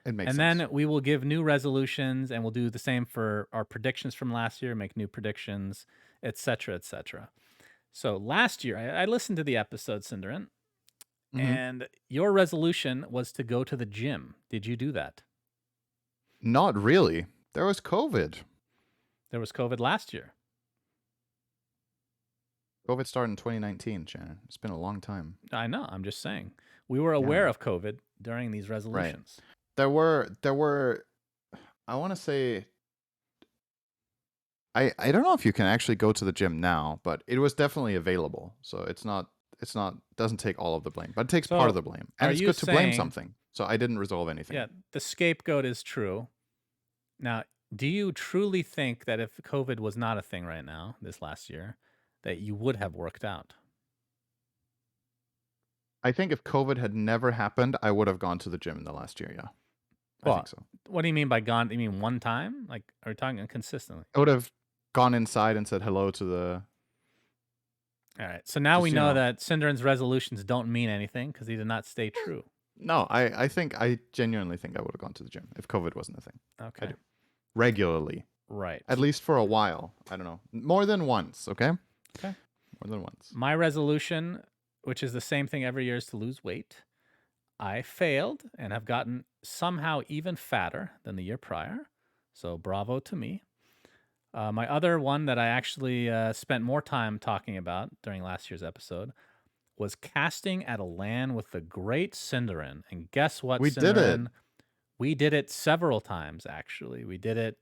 It makes And sense. then we will give new resolutions, and we'll do the same for our predictions from last year, make new predictions, etc., etc. So last year, I listened to the episode, syndereN, Mm-hmm. and your resolution was to go to the gym. Did you do that? Not really. There was COVID. There was COVID last year. COVID started in 2019, Shannon. It's been a long time. I know. I'm just saying. We were aware of COVID during these resolutions. There were I want to say I don't know if you can actually go to the gym now, but it was definitely available. So it's not doesn't take all of the blame, but it takes part of So, the blame. And are it's you good to blame saying, something. So I didn't resolve anything. yeah, the scapegoat is true. Now, do you truly think that if COVID was not a thing right now, this last year, that you would have worked out? I think if COVID had never happened, I would have gone to the gym in the last year, yeah. I Well, think so. what do you mean by gone? You mean one time? Like, are we talking consistently? I would have gone inside and said hello to the All right. So now just, we you know know. that syndereN's resolutions don't mean anything because he did not stay true. No, I genuinely think I would have gone to the gym if COVID wasn't a thing. Okay. do. Regularly. Right. At least for a while. I don't know. More than once, okay? Okay. More than once. My resolution, which is the same thing every year, is to lose weight. I failed and have gotten somehow even fatter than the year prior. So bravo to me. My other one that I actually spent more time talking about during last year's episode was casting at a LAN with the great syndereN. And guess what, We did it. syndereN? We did it several times, actually. We did it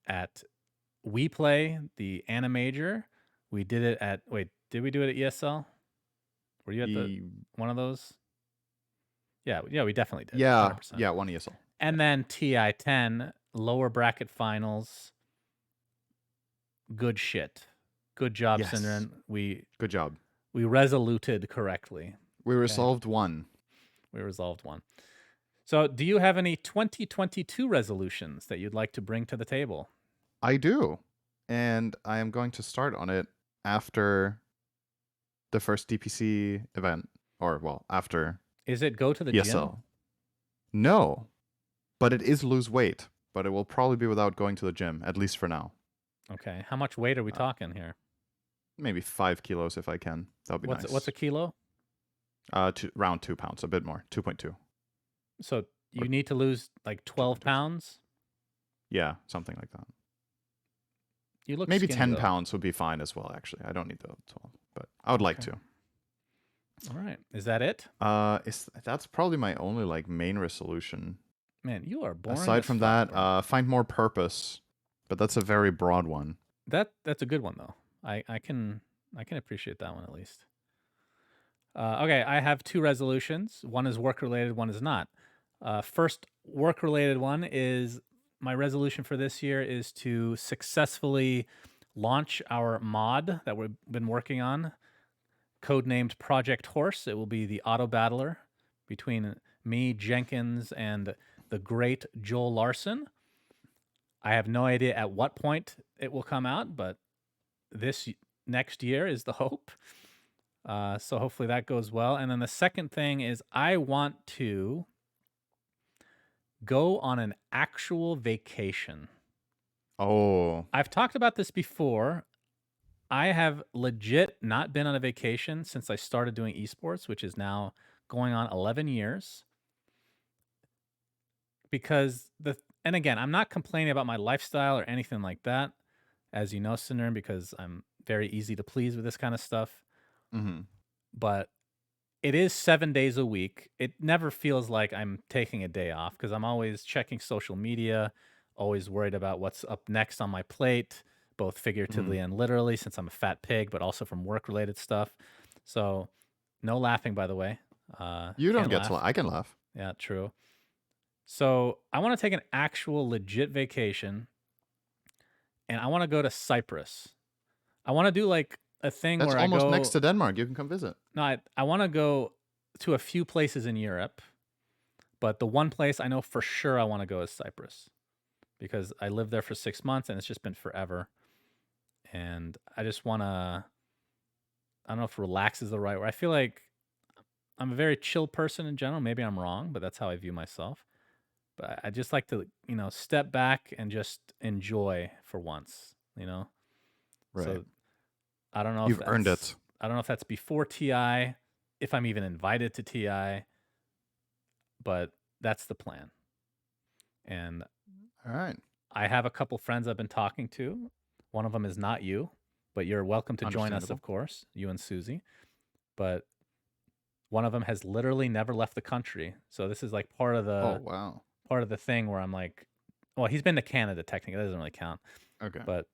at We Play, the Animajor. We did it at, wait, did we do it at ESL? Were you at one of those? Yeah, we definitely did. Yeah, 100%. yeah, one ESL. And then TI-10, lower bracket finals. Good shit. Good job, Yes. syndereN. Good job. We resoluted correctly. We resolved one. We resolved one. So, do you have any 2022 resolutions that you'd like to bring to the table? I do. And I am going to start on it after the first DPC event. Or, well, after Is it go to the ESL. gym? No. But it is lose weight. But it will probably be without going to the gym, at least for now. Okay. How much weight are we talking here? Maybe 5 kilos if I can. That would be nice. What's a kilo? Around 2 pounds, a bit more. 2.2. So you need to lose like 12 pounds? Yeah, something like that. You look maybe skinny, 10 though. pounds would be fine as well, actually. I don't need the 12, but I would like to. All right. Is that it? That's probably my only like main resolution. Man, you are boring. Aside from that, bro. find more purpose, but that's a very broad one. That's a good one though. I can appreciate that one at least. Okay, I have 2 resolutions. One is work related, one is not. First work related one is my resolution for this year is to successfully launch our mod that we've been working on, codenamed Project Horse. It will be the auto battler between me, Jenkins, and the great Joel Larson. I have no idea at what point it will come out, but this next year is the hope. So hopefully that goes well. And then the second thing is I want to go on an actual vacation. Oh. I've talked about this before. I have legit not been on a vacation since I started doing esports, which is now going on 11 years. Because and again, I'm not complaining about my lifestyle or anything like that, as you know, syndereN, because I'm very easy to please with this kind of stuff. Mm-hmm. But it is 7 days a week. It never feels like I'm taking a day off because I'm always checking social media, always worried about what's up next on my plate, both figuratively and literally, since I'm a fat pig, but also from work-related stuff. So, no laughing, by the way. You don't get to laugh. I can laugh. Yeah, true. So, I want to take an actual legit vacation, and I want to go to Cyprus. I want to do like a thing That's where almost I go next to Denmark. You can come visit. No, I want to go to a few places in Europe, but the one place I know for sure I want to go is Cyprus because I lived there for 6 months and it's just been forever. And I just want to, I don't know if relax is the right word. I feel like I'm a very chill person in general. Maybe I'm wrong, but that's how I view myself. But I just like to, step back and just enjoy for once, Right. So I don't know You've if earned it. I don't know if that's before TI, if I'm even invited to TI, but that's the plan. And all right, I have a couple friends I've been talking to. One of them is not you, but you're welcome to join us, of course, you and Susie. But one of them has literally never left the country. So this is like part of the thing where I'm like, well, he's been to Canada technically. That doesn't really count. Okay. But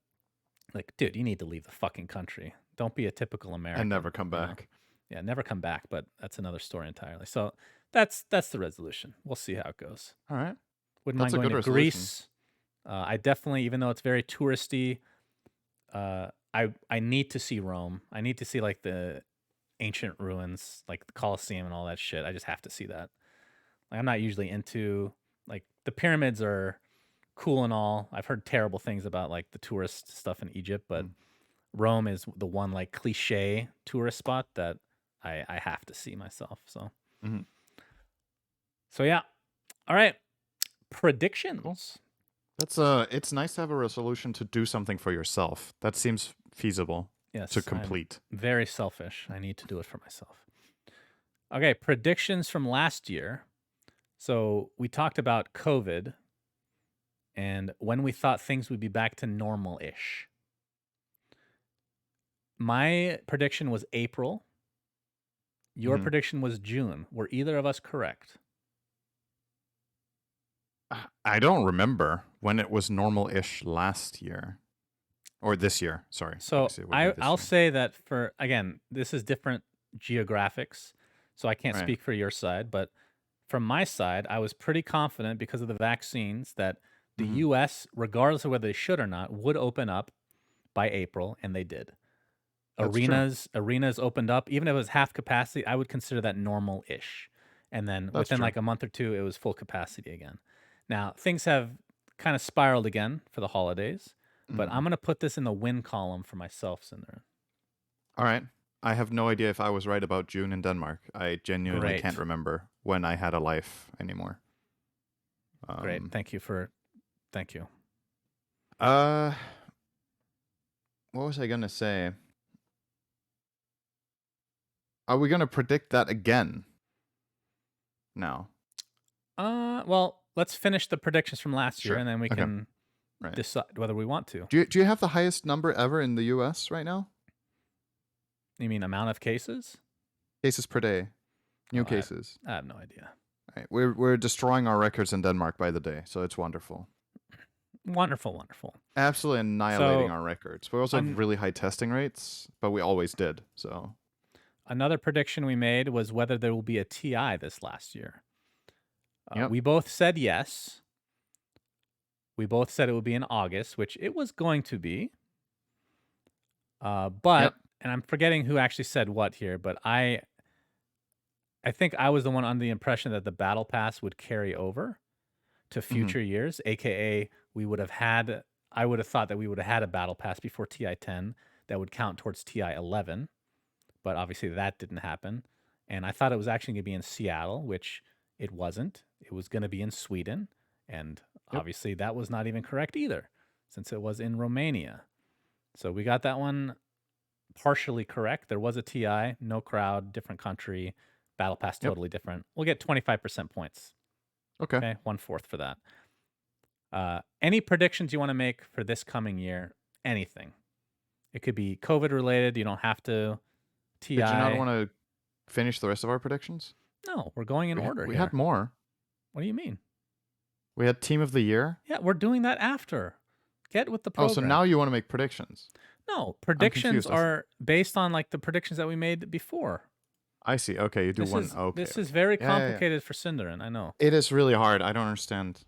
like, dude, you need to leave the fucking country. Don't be a typical American. And never come back. Yeah, never come back, but that's another story entirely. So that's the resolution. We'll see how it goes. All right. Wouldn't mind going to Greece. I definitely, even though it's very touristy, I need to see Rome. I need to see like the ancient ruins, like the Colosseum and all that shit. I just have to see that. Like, I'm not usually into like the pyramids are cool and all. I've heard terrible things about like the tourist stuff in Egypt, but Rome is the one like cliche tourist spot that I have to see myself. So, so yeah. All right. Predictions. Cool. That's it's nice to have a resolution to do something for yourself. That seems feasible. to Yes, I'm complete. very selfish. I need to do it for myself. Okay, predictions from last year. So we talked about COVID and when we thought things would be back to normal-ish. My prediction was April. Your Mhm. prediction was June. Were either of us correct? I don't remember when it was normal-ish last year. Or this year. Sorry. So Obviously, it would be this I'll year. say that for, again, this is different geographics, so I can't Right. speak for your side, but from my side, I was pretty confident because of the vaccines that the Mhm. US, regardless of whether they should or not, would open up by April, and they did. That's true. Arenas opened up. Even if it was half capacity, I would consider that normal-ish. And then That's within true. like a month or two, it was full capacity again. Now, things have kind of spiraled again for the holidays, but I'm Mhm. going to put this in the win column for myself, Cinder. All right. I have no idea if I was right about June in Denmark. I genuinely can't Great. remember when I had a life anymore. Great. Um, Thank you. uh, what was I gonna say? Are we gonna predict that again? No. Well, let's finish the predictions from last year Sure. and then we Okay. can Right. decide whether we want to. Do you have the highest number ever in the U.S. right now? You mean amount of cases? Cases per day. Oh, New cases. I have no idea. Right. We're destroying our records in Denmark by the day, so it's wonderful. Wonderful, wonderful. Absolutely annihilating So, our records. We also have really high testing rates, but we always did. So another prediction we made was whether there will be a TI this last year. yep. We both said yes. We both said it would be in August, which it was going to be. Yep. And I'm forgetting who actually said what here, but I think I was the one under the impression that the battle pass would carry over to Mm-hmm. future years, aka I would have thought that we would have had a battle pass before TI 10 that would count towards TI 11, but obviously that didn't happen. And I thought it was actually going to be in Seattle, which it wasn't. It was going to be in Sweden, and Yep. obviously that was not even correct either, since it was in Romania. So we got that one partially correct. There was a TI, no crowd, different country, battle pass Yep. totally different. We'll get 25% points. Okay. Okay, 1/4 for that. Any predictions you want to make for this coming year? Anything. It could be COVID related. You don't have to. Did you not TI. want to finish the rest of our predictions? No, we're going in order We had here. more. What do you mean? We had team of the year. Yeah, we're doing that after. Get with the Oh, so program. now you want to make predictions? No, I'm predictions confused. are based on like the predictions that we made before. I see. Okay, you do This one. is Okay. this is Okay. very Yeah. complicated for syndereN, I know. It is really hard. I don't understand.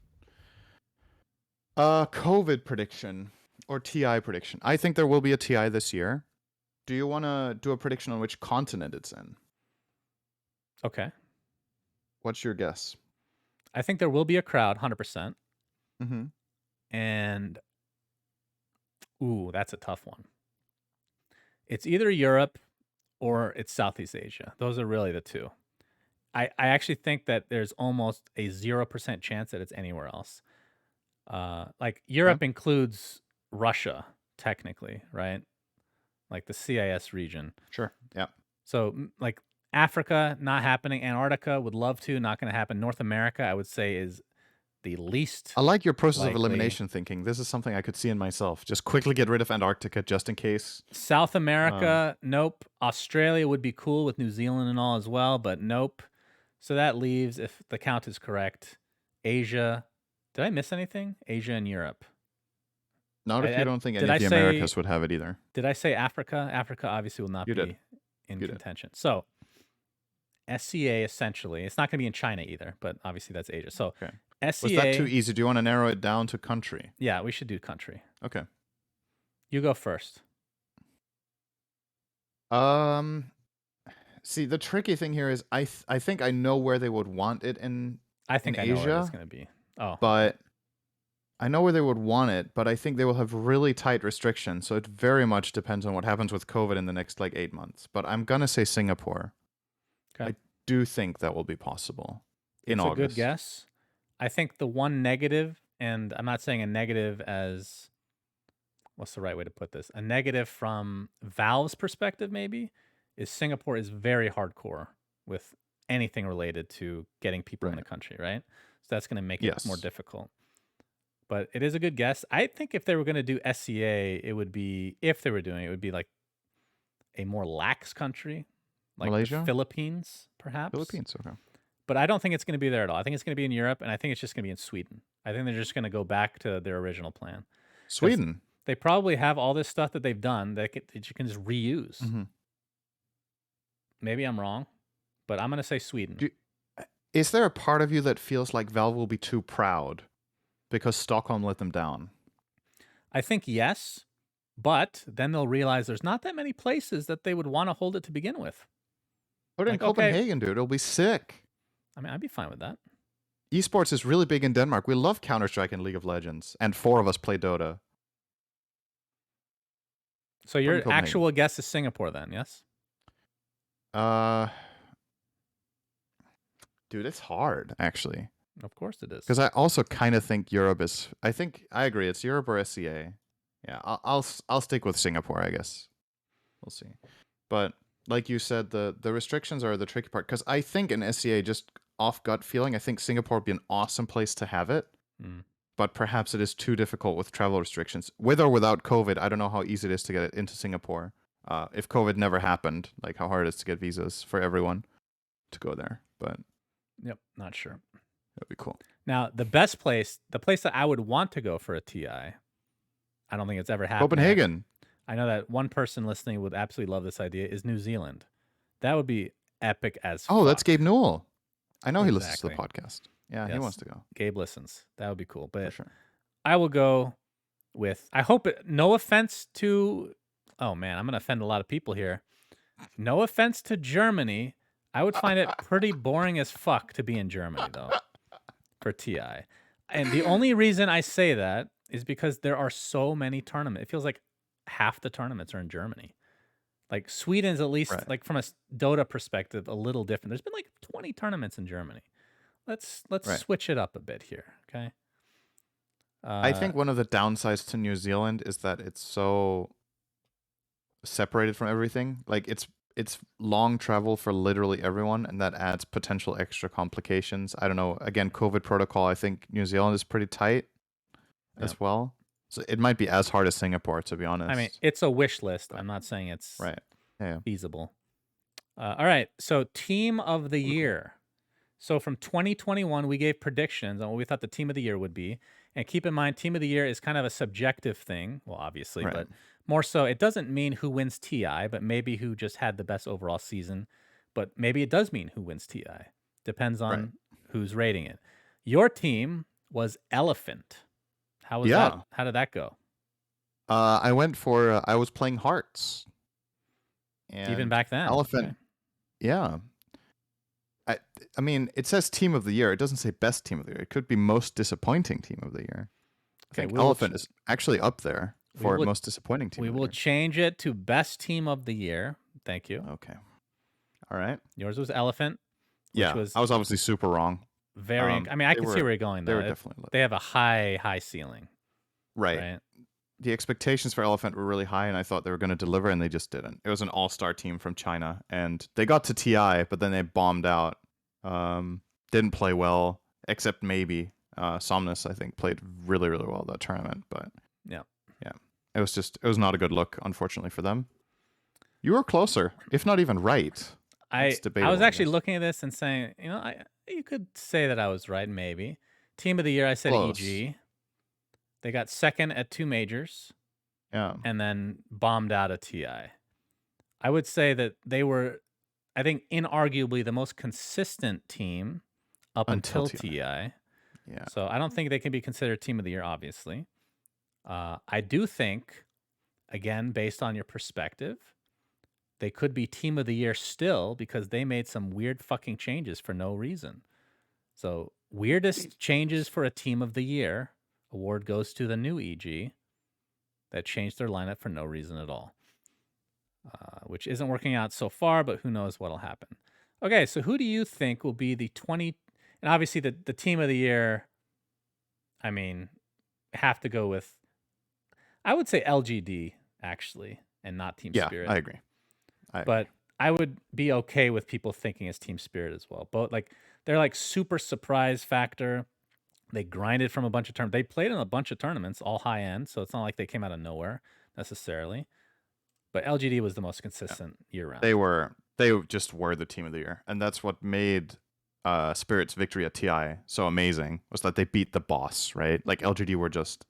COVID prediction or TI prediction. I think there will be a TI this year. Do you want to do a prediction on which continent it's in? Okay. What's your guess? I think there will be a crowd, 100%. Mm-hmm. And ooh, that's a tough one. It's either Europe or it's Southeast Asia. Those are really the two. I actually think that there's almost a 0% chance that it's anywhere else. Like Okay. Europe includes Russia, technically, right? Like the CIS region. Sure. Yeah. So like Africa, not happening. Antarctica would love to, not going to happen. North America, I would say, is the least I like your process of likely. elimination thinking. This is something I could see in myself. Just quickly get rid of Antarctica just in case. South Um, America, nope. Australia would be cool with New Zealand and all as well, but nope. So that leaves, if the count is correct, Asia. Did I miss anything? Asia and Europe. not if you don't think any Did of I the say Americas would have it either. Africa? Africa obviously will not You did. be in You did. contention. So SCA essentially, it's not going to be in China either, but obviously that's Asia. So Okay. Was that too SCA, easy? Do you want to narrow it down to country? yeah, we should do country. Okay. You go first. Um. See, the tricky thing here is I think I know where they would want it I in think I know where it is Asia, going to be. Oh, okay. but I know where they would want it, but I think they will have really tight restrictions. So it very much depends on what happens with COVID in the next like 8 months. But I'm gonna say Singapore. Okay. I do think that will be possible in It's a good August. guess. I think the one negative, and I'm not saying a negative as what's the right way to put this? A negative from Valve's perspective, maybe, is Singapore is very hardcore with anything related to getting people in the Right. country, right? So that's going to make it more Yes. difficult. But it is a good guess. I think if they were going to do SCA, it would be, if they were doing it, it would be like a more lax country, like the Malaysia? Philippines, perhaps. Philippines, okay. But I don't think it's going to be there at all. I think it's going to be in Europe, and I think it's just going to be in Sweden. I think they're just going to go back to their original plan because Sweden. they probably have all this stuff that they've done that you can just reuse. Mm-hmm. Maybe I'm wrong, but I'm going to say Sweden. Is there a part of you that feels like Valve will be too proud because Stockholm let them down? I think yes, but then they'll realize there's not that many places that they would want to hold it to begin with. Put it in Like, okay, Copenhagen, dude. It'll be sick. I mean, I'd be fine with that. Esports is really big in Denmark. We love Counter-Strike and League of Legends, and 4 of us play Dota. So Put it in your Copenhagen. actual guess is Singapore then, yes? Dude, it's hard, actually. Of course it is. Because I also kind of think Europe is. I agree. It's Europe or SCA. Yeah, I'll stick with Singapore, I guess. We'll see. But like you said, the restrictions are the tricky part. Because I think in SCA, just off gut feeling, I think Singapore would be an awesome place to have it. But perhaps it is too difficult with travel restrictions. With or without COVID, I don't know how easy it is to get it into Singapore. If COVID never happened, like how hard it is to get visas for everyone to go there. But Yep, not sure. that'd be cool. Now, the best place, the place that I would want to go for a TI, I don't think it's ever happened. Copenhagen. I know that one person listening would absolutely love this idea, is New Zealand. That would be epic as fuck. Oh, that's Gabe Newell. I know he listens to Exactly. the podcast. Yeah, he Yes. wants to go. Gabe listens. That would be cool. For But sure. I will go with, I hope it, no offense to, oh man, I'm going to offend a lot of people here. No offense to Germany. I would find it pretty boring as fuck to be in Germany, though, for TI. And the only reason I say that is because there are so many tournaments. It feels like half the tournaments are in Germany. Like Sweden's at least, Right. like from a Dota perspective, a little different. There's been like 20 tournaments in Germany. Let's Right. switch it up a bit here, okay? I think one of the downsides to New Zealand is that it's so separated from everything. Like it's long travel for literally everyone, and that adds potential extra complications. I don't know. Again, COVID protocol. I think New Zealand is pretty tight as well. So it might be as hard as Singapore, to be honest. I mean, it's a wish list. I'm not saying it's right. Yeah. feasible. All right. So, team of the year. So, from 2021, we gave predictions on what we thought the team of the year would be. And keep in mind, team of the year is kind of a subjective thing. Well, obviously, Right. but more so, it doesn't mean who wins TI, but maybe who just had the best overall season. But maybe it does mean who wins TI. Depends on who's rating it. Your team was Elephant. How was that? How did that go? I went for I was playing Hearts. And even back then. Elephant. Okay. Yeah. I mean, it says team of the year. It doesn't say best team of the year. It could be most disappointing team of the year. I think Elephant is actually up there for most disappointing team. We will change it to best team of the year. Thank you. Okay. All right. Yours was Elephant. Which was I was obviously super wrong. Very. I mean, I can see where you're going. Though. They were definitely. They have a high ceiling. Right. The expectations for Elephant were really high, and I thought they were going to deliver, and they just didn't. It was an all-star team from China, and they got to TI, but then they bombed out. Didn't play well, except maybe Somnus, I think, played really, really well that tournament. But yeah, it was not a good look, unfortunately, for them. You were closer, if not even right. I was actually looking at this and saying, you could say that I was right, maybe. Team of the year, I said Close. EG. They got second at 2 majors. Yeah. And then bombed out a TI. I would say that they were, I think, inarguably the most consistent team up until TI. Yeah. So I don't think they can be considered team of the year, obviously. I do think, again, based on your perspective, they could be team of the year still because they made some weird fucking changes for no reason. So weirdest changes for a team of the year. Award goes to the new EG that changed their lineup for no reason at all, which isn't working out so far, but who knows what'll happen. Okay, so who do you think will be the 20... And obviously the team of the year, I mean, have to go with... I would say LGD actually, and not Team Yeah, Spirit. I agree. I agree. But I would be okay with people thinking it's Team Spirit as well. Both like they're like super surprise factor. They grinded from a bunch of tournaments. They played in a bunch of tournaments, all high end, so it's not like they came out of nowhere necessarily. But LGD was the most Yeah. consistent year round. They just were the team of the year, and that's what made Spirit's victory at TI so amazing. Was that they beat the boss, right? Like LGD were just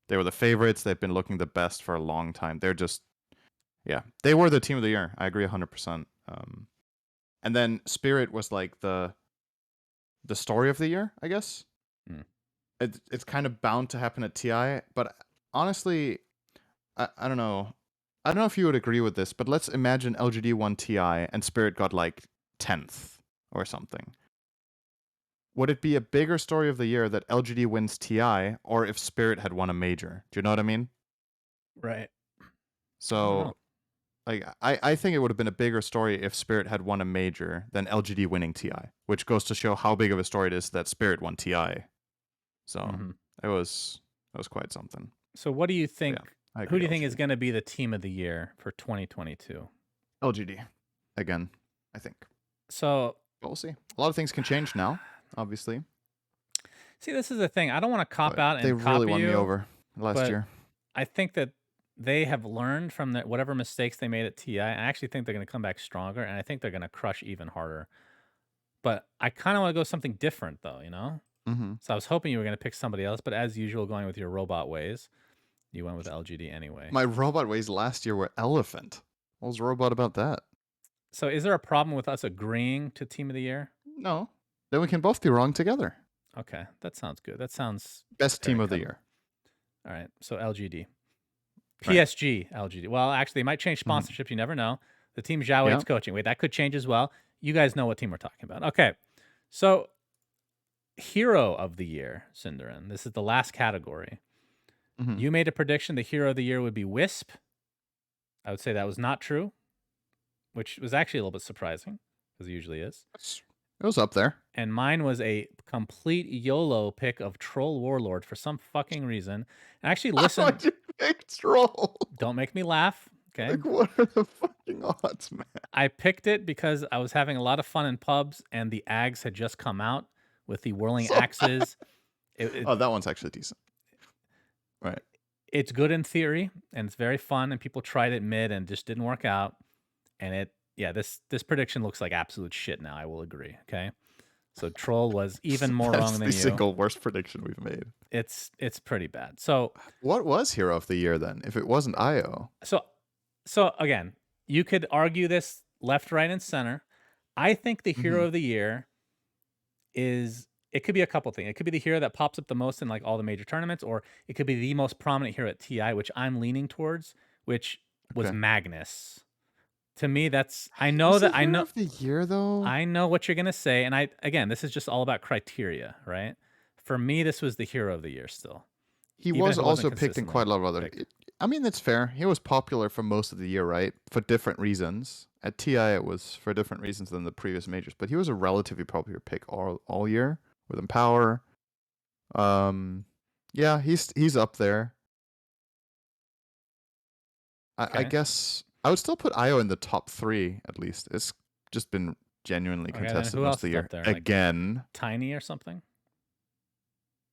they were the favorites. They've been looking the best for a long time. They're just yeah, they were the team of the year. I agree 100%. And then Spirit was like the story of the year, I guess. Hmm. It's kind of bound to happen at TI, but honestly, I don't know. I don't know if you would agree with this, but let's imagine LGD won TI and Spirit got like 10th or something. Would it be a bigger story of the year that LGD wins TI or if Spirit had won a major? Do you know what I mean? Right. I don't know. So, like, I think it would have been a bigger story if Spirit had won a major than LGD winning TI, which goes to show how big of a story it is that Spirit won TI. So, Hmm. it was quite something. So what do you But think? yeah, I Who agree do you think is LGD. going to be the team of the year for 2022? LGD again, I think. So But we'll see. A lot of things can change now, obviously. see, this is the thing. I don't want to cop But out they and really copy won me you, over last but year. I think that they have learned from whatever mistakes they made at TI. I actually think they're going to come back stronger, and I think they're going to crush even harder. But I kind of want to go something different, though, you know? Mm-hmm. So I was hoping you were going to pick somebody else, but as usual, going with your robot ways, you went with LGD anyway. My robot ways last year were elephant. What was robot about that? So is there a problem with us agreeing to team of the year? No. Then we can both be wrong together. Okay, that sounds good. That sounds Best fair team and of the cuddly. year. All right, so LGD. Right. PSG, LGD. Well, actually, they might change Mm-hmm. sponsorships. You never know. The team Zhao Yeah. Eight's coaching. Wait, that could change as well. You guys know what team we're talking about. Okay, so hero of the year, syndereN. This is the last category. Mm-hmm. You made a prediction the hero of the year would be Wisp. I would say that was not true, which was actually a little bit surprising, because it usually is. It was up there. And mine was a complete YOLO pick of Troll Warlord for some fucking reason. And actually, listen, Why'd you pick troll? don't make me laugh, okay? Like, what are the fucking odds, man? I picked it because I was having a lot of fun in pubs, and the Ags had just come out with the whirling So axes. It, oh, that one's actually decent. Right. it's good in theory, and it's very fun, and people tried it mid and just didn't work out. And this prediction looks like absolute shit now. I will agree. Okay, so Troll was even more wrong That's than the you. single worst prediction we've made. It's pretty bad. So What was hero of the year then? If it wasn't IO. so so again, you could argue this left, right, and center. I think the Mm-hmm. hero of the year is it could be a couple things. It could be the hero that pops up the most in like all the major tournaments, or it could be the most prominent hero at TI, which I'm leaning towards, which was Okay. Magnus. To me, that's I know Was he that hero of the year though? I know what you're gonna say, and again, this is just all about criteria, right? For me, this was the hero of the year still, He even was if it wasn't also picked in consistently quite a lot of other. picked. I mean, that's fair. He was popular for most of the year, right? For different reasons. At TI, it was for different reasons than the previous majors, but he was a relatively popular pick all year with Empower. Yeah, he's up there. I Okay, guess I would still put IO in the top 3 at least. It's just been genuinely okay. Then contested who most of else the is up year. there? Like Again, Tiny or something?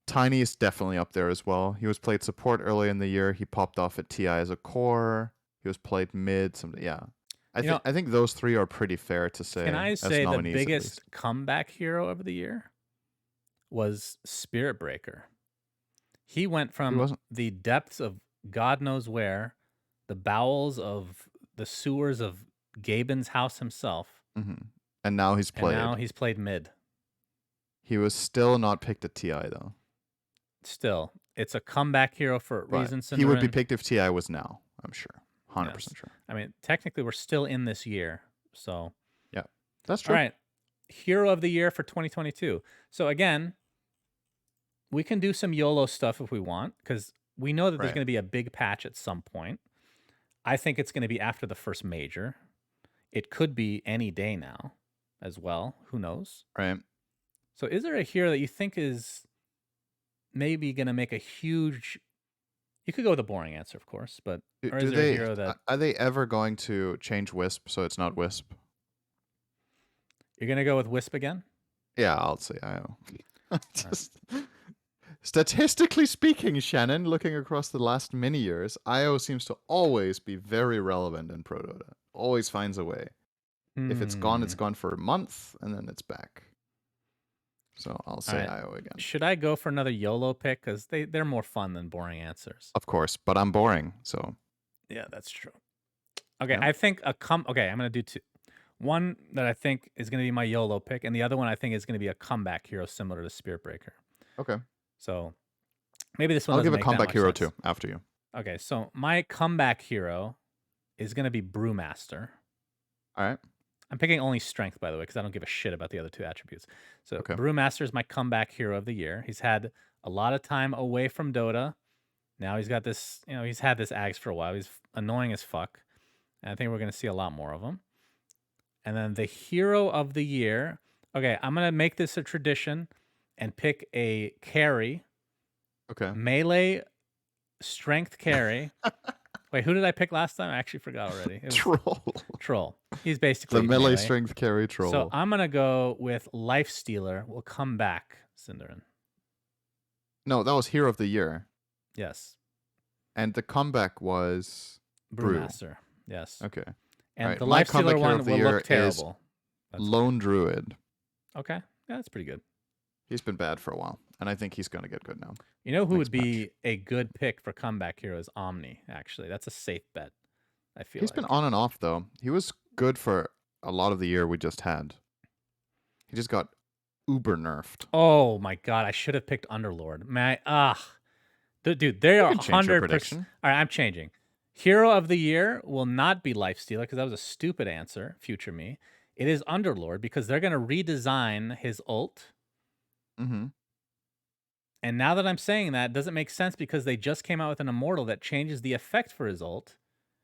Tiny is definitely up there as well. He was played support early in the year. He popped off at TI as a core. He was played mid. Yeah, You know, I think those 3 are pretty fair to can say I as say the nominees at biggest least. comeback hero of the year was Spirit Breaker. He went He from wasn't. the depths of God knows where, the bowels of the sewers of Gaben's house himself, Hmm. And now he's and played. now he's played mid. He was still not picked at TI though, Still, it's a comeback hero for a but reason, he would be syndereN. picked if TI was now. I'm sure, 100% Yes. sure. I mean, technically, we're still in this year. So, Yeah, that's all true. right. Hero of the year for 2022. So, again, we can do some YOLO stuff if we want, because we know that there's Right, going to be a big patch at some point. I think it's going to be after the first major. It could be any day now as well. Who knows? right. So, is there a hero that you think is maybe going to make a huge You could go with a boring answer, of course, but Do, or do is there a they hero that are they ever going to change Wisp so it's not Wisp? you're gonna go with Wisp again? Yeah, I'll say IO. All right. Just statistically speaking, Shannon, looking across the last many years, IO seems to always be very relevant in Pro Dota. Always finds a way. If it's Hmm. gone for a month, and then it's back. So I'll All say right. IO again. Should I go for another YOLO pick? Because they're more fun than boring answers. Of course, but I'm boring, so Yeah, that's true. Okay, yeah. I think okay, I'm gonna do two. One that I think is gonna be my YOLO pick, and the other one I think is gonna be a comeback hero similar to Spirit Breaker. Okay. So maybe this one I'll doesn't give a make that comeback much hero sense. too after you. Okay, so my comeback hero is gonna be Brewmaster. All right. I'm picking only strength, by the way, because I don't give a shit about the other two attributes. So Okay. Brewmaster is my comeback hero of the year. He's had a lot of time away from Dota. Now he's got this, he's had this Ags for a while. He's annoying as fuck. And I think we're going to see a lot more of him. And then the hero of the year. Okay, I'm going to make this a tradition and pick a carry, Okay. melee strength carry. Wait, who did I pick last time? I actually forgot already. It was Troll. Troll. He's basically The melee strength carry troll. So I'm going to go with Life Stealer. We'll come back, syndereN. No, that was hero of the year. Yes. And the comeback was Brew. Brewmaster. Yes. Okay. And right, the my Life Stealer comeback hero one of the will year look is terrible. That's Lone Druid. okay. Yeah, that's pretty good. He's been bad for a while, and I think he's going to get good now. You know who Next would be a good pick for comeback hero is Omni, actually. That's a safe bet, I feel He's like. been on and off, though. He was good for a lot of the year we just had. He just got uber nerfed. Oh my god, I should have picked Underlord. Dude, they You are can change your 100%. prediction. All right, I'm changing. Hero of the year will not be Life Stealer because that was a stupid answer, future me. It is Underlord because they're going to redesign his ult. Mm-hmm. And now that I'm saying that, it doesn't make sense because they just came out with an Immortal that changes the effect for his ult.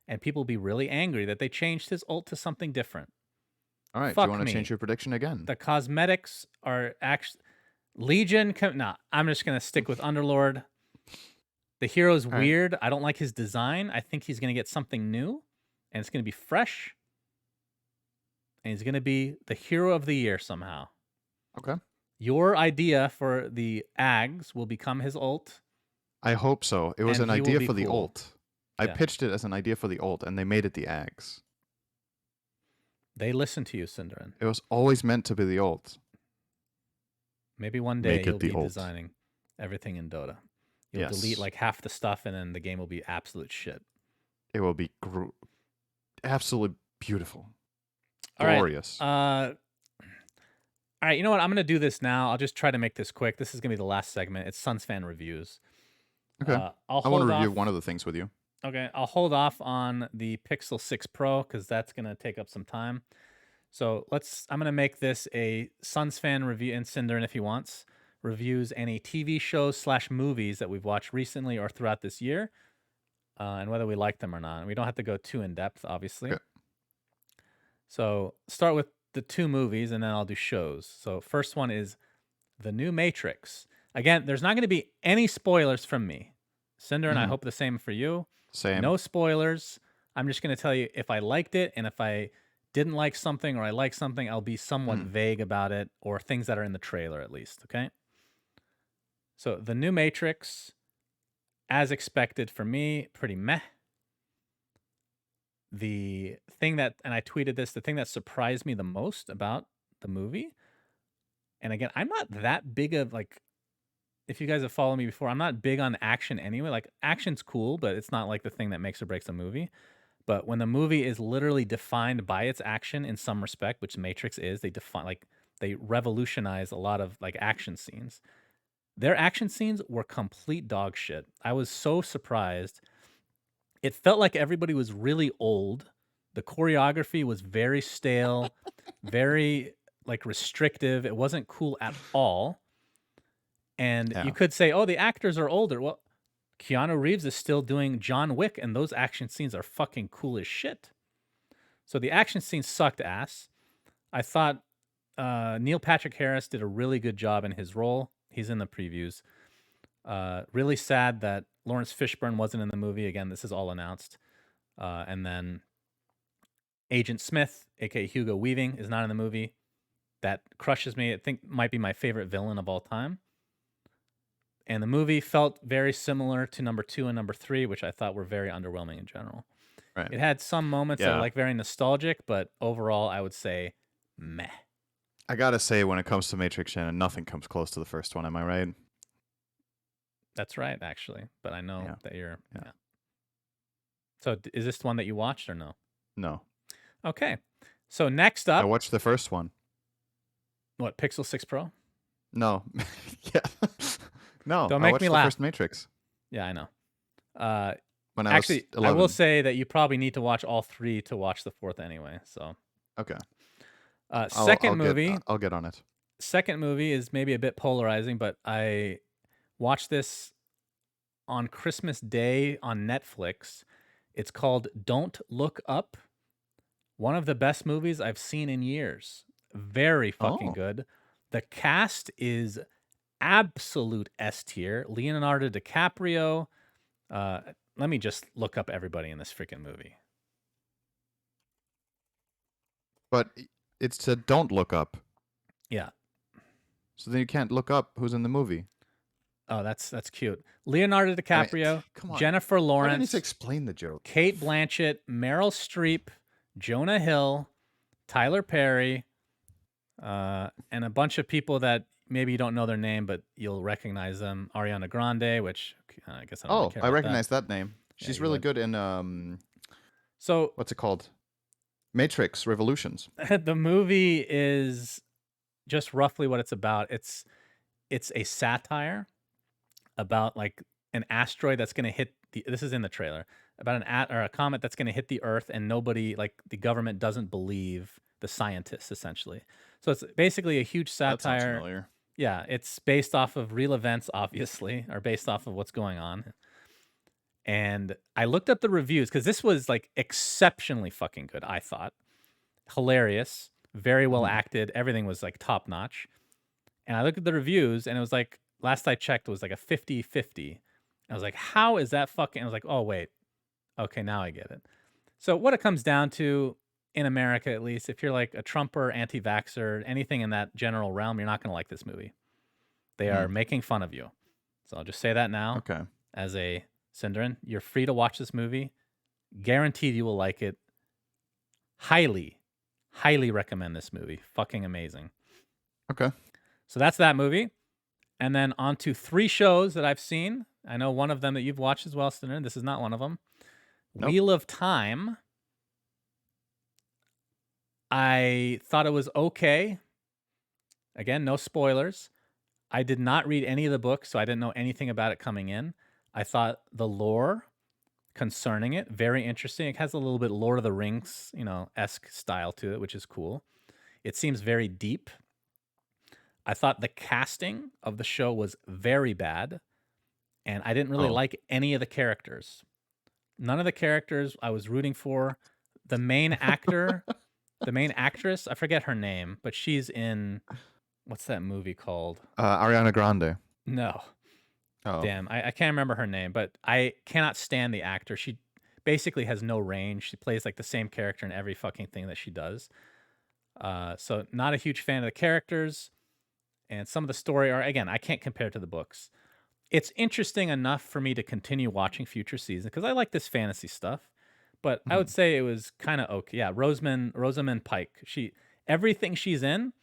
And people will be really angry that they changed his ult to something different. All right. Fuck Do you want me. to change your prediction again? The cosmetics are actually Legion. I'm just gonna stick with Underlord. The hero's weird. I don't like his design. I think he's gonna get something new, and it's gonna be fresh. And he's gonna be the hero of the year somehow. Okay. Your idea for the Ags will become his ult. I hope so. It was And an he will idea be for the cool. ult. I Yeah. pitched it as an idea for the ult, and they made it the Ags. They listen to you, syndereN. It was always meant to be the ult. Maybe one day Make it you'll the be ult. designing everything in Dota. You'll Yes. delete like half the stuff, and then the game will be absolute shit. It will be absolutely beautiful. All right. Glorious. All right, you know what? I'm going to do this now. I'll just try to make this quick. This is going to be the last segment. It's SUNSfan reviews. Okay. I want to review one of the things with you. Okay, I'll hold off on the Pixel 6 Pro because that's going to take up some time. So I'm going to make this a SUNSfan review, and syndereN, if he wants, reviews any TV shows / movies that we've watched recently or throughout this year, and whether we like them or not. We don't have to go too in depth, obviously. Okay. So start with the two movies, and then I'll do shows. So first one is The New Matrix. Again, there's not going to be any spoilers from me. syndereN, I hope the same for you. Same. No spoilers. I'm just going to tell you if I liked it, and if I didn't like something or I like something, I'll be somewhat vague about it, or things that are in the trailer at least, okay? So The New Matrix, as expected for me, pretty meh. The thing that, and I tweeted this, the thing that surprised me the most about the movie, and again, I'm not that big of like, if you guys have followed me before, I'm not big on action anyway. Like, action's cool, but it's not like the thing that makes or breaks a movie. But when the movie is literally defined by its action in some respect, which Matrix is, they revolutionize a lot of like action scenes. Their action scenes were complete dog shit. I was so surprised. It felt like everybody was really old. The choreography was very stale, very like restrictive. It wasn't cool at all. And you could say, oh, the actors are older. Well, Keanu Reeves is still doing John Wick, and those action scenes are fucking cool as shit. So the action scenes sucked ass. I thought Neil Patrick Harris did a really good job in his role. He's in the previews. Really sad that Lawrence Fishburne wasn't in the movie. Again, this is all announced. And then Agent Smith, aka Hugo Weaving, is not in the movie. That crushes me. I think might be my favorite villain of all time. And the movie felt very similar to number 2 and number 3, which I thought were very underwhelming in general. Right. It had some moments that were like very nostalgic, but overall, I would say meh. I gotta say, when it comes to Matrix, Shannon, nothing comes close to the first one. Am I right? That's right, actually. But I know that you're. Yeah. Yeah. So is this the one that you watched or no? No. Okay. So next up, I watched the first one. what, Pixel 6 Pro? No. Yeah. No. Don't I make watched me the laugh. first Matrix. Yeah, I know. When I Actually, was 11. I will say that you probably need to watch all 3 to watch the 4th anyway. So Okay. second movie. I'll get on it. Second movie is maybe a bit polarizing, but I watched this on Christmas Day on Netflix. It's called Don't Look Up. One of the best movies I've seen in years. Very fucking good. The cast is absolute S tier. Leonardo DiCaprio. Let me just look up everybody in this freaking movie. But it's to Don't Look Up. Yeah. So then you can't look up who's in the movie. Oh, that's cute. Leonardo DiCaprio, come on. Jennifer I Lawrence, need to explain the joke. Kate Blanchett, Meryl Streep, Jonah Hill, Tyler Perry, and a bunch of people that maybe you don't know their name, but you'll recognize them. Ariana Grande, which I guess I don't really care I about recognize that name. She's really good in So what's it called? Matrix Revolutions. the movie is just roughly what it's about. It's a satire about like an asteroid that's going to hit this is in the trailer, about a comet that's going to hit the Earth, and nobody, like the government, doesn't believe the scientists, essentially. So it's basically a huge satire. That sounds familiar. Yeah, it's based off of real events, obviously, or based off of what's going on. And I looked up the reviews because this was like exceptionally fucking good, I thought. Hilarious, very well acted. Everything was like top notch. And I looked at the reviews and it was like, last I checked, it was like a 50-50. I was like, how is that fucking? I was like, oh, wait. Okay, now I get it. So what it comes down to, in America at least, if you're like a Trumper, anti-vaxxer, anything in that general realm, you're not going to like this movie. They are making fun of you. So I'll just say that now. Okay. As a syndereN, you're free to watch this movie. Guaranteed you will like it. Highly, highly recommend this movie. Fucking amazing. Okay. So that's that movie. And then on to 3 shows that I've seen. I know one of them that you've watched as well, syndereN. This is not one of them. Nope. Wheel of Time. I thought it was okay. Again, no spoilers. I did not read any of the books, so I didn't know anything about it coming in. I thought the lore concerning it, very interesting. It has a little bit Lord of the Rings, esque style to it, which is cool. It seems very deep. I thought the casting of the show was very bad, and I didn't really like any of the characters. None of the characters I was rooting for. The main actor, the main actress, I forget her name, but she's in, what's that movie called? Ariana Grande. No. Oh. Damn, I can't remember her name, but I cannot stand the actor. She basically has no range. She plays like the same character in every fucking thing that she does. So not a huge fan of the characters. And some of the story are, again, I can't compare it to the books. It's interesting enough for me to continue watching future seasons because I like this fantasy stuff. But I would say it was kind of okay. Yeah, Rosamund Pike. Everything she's in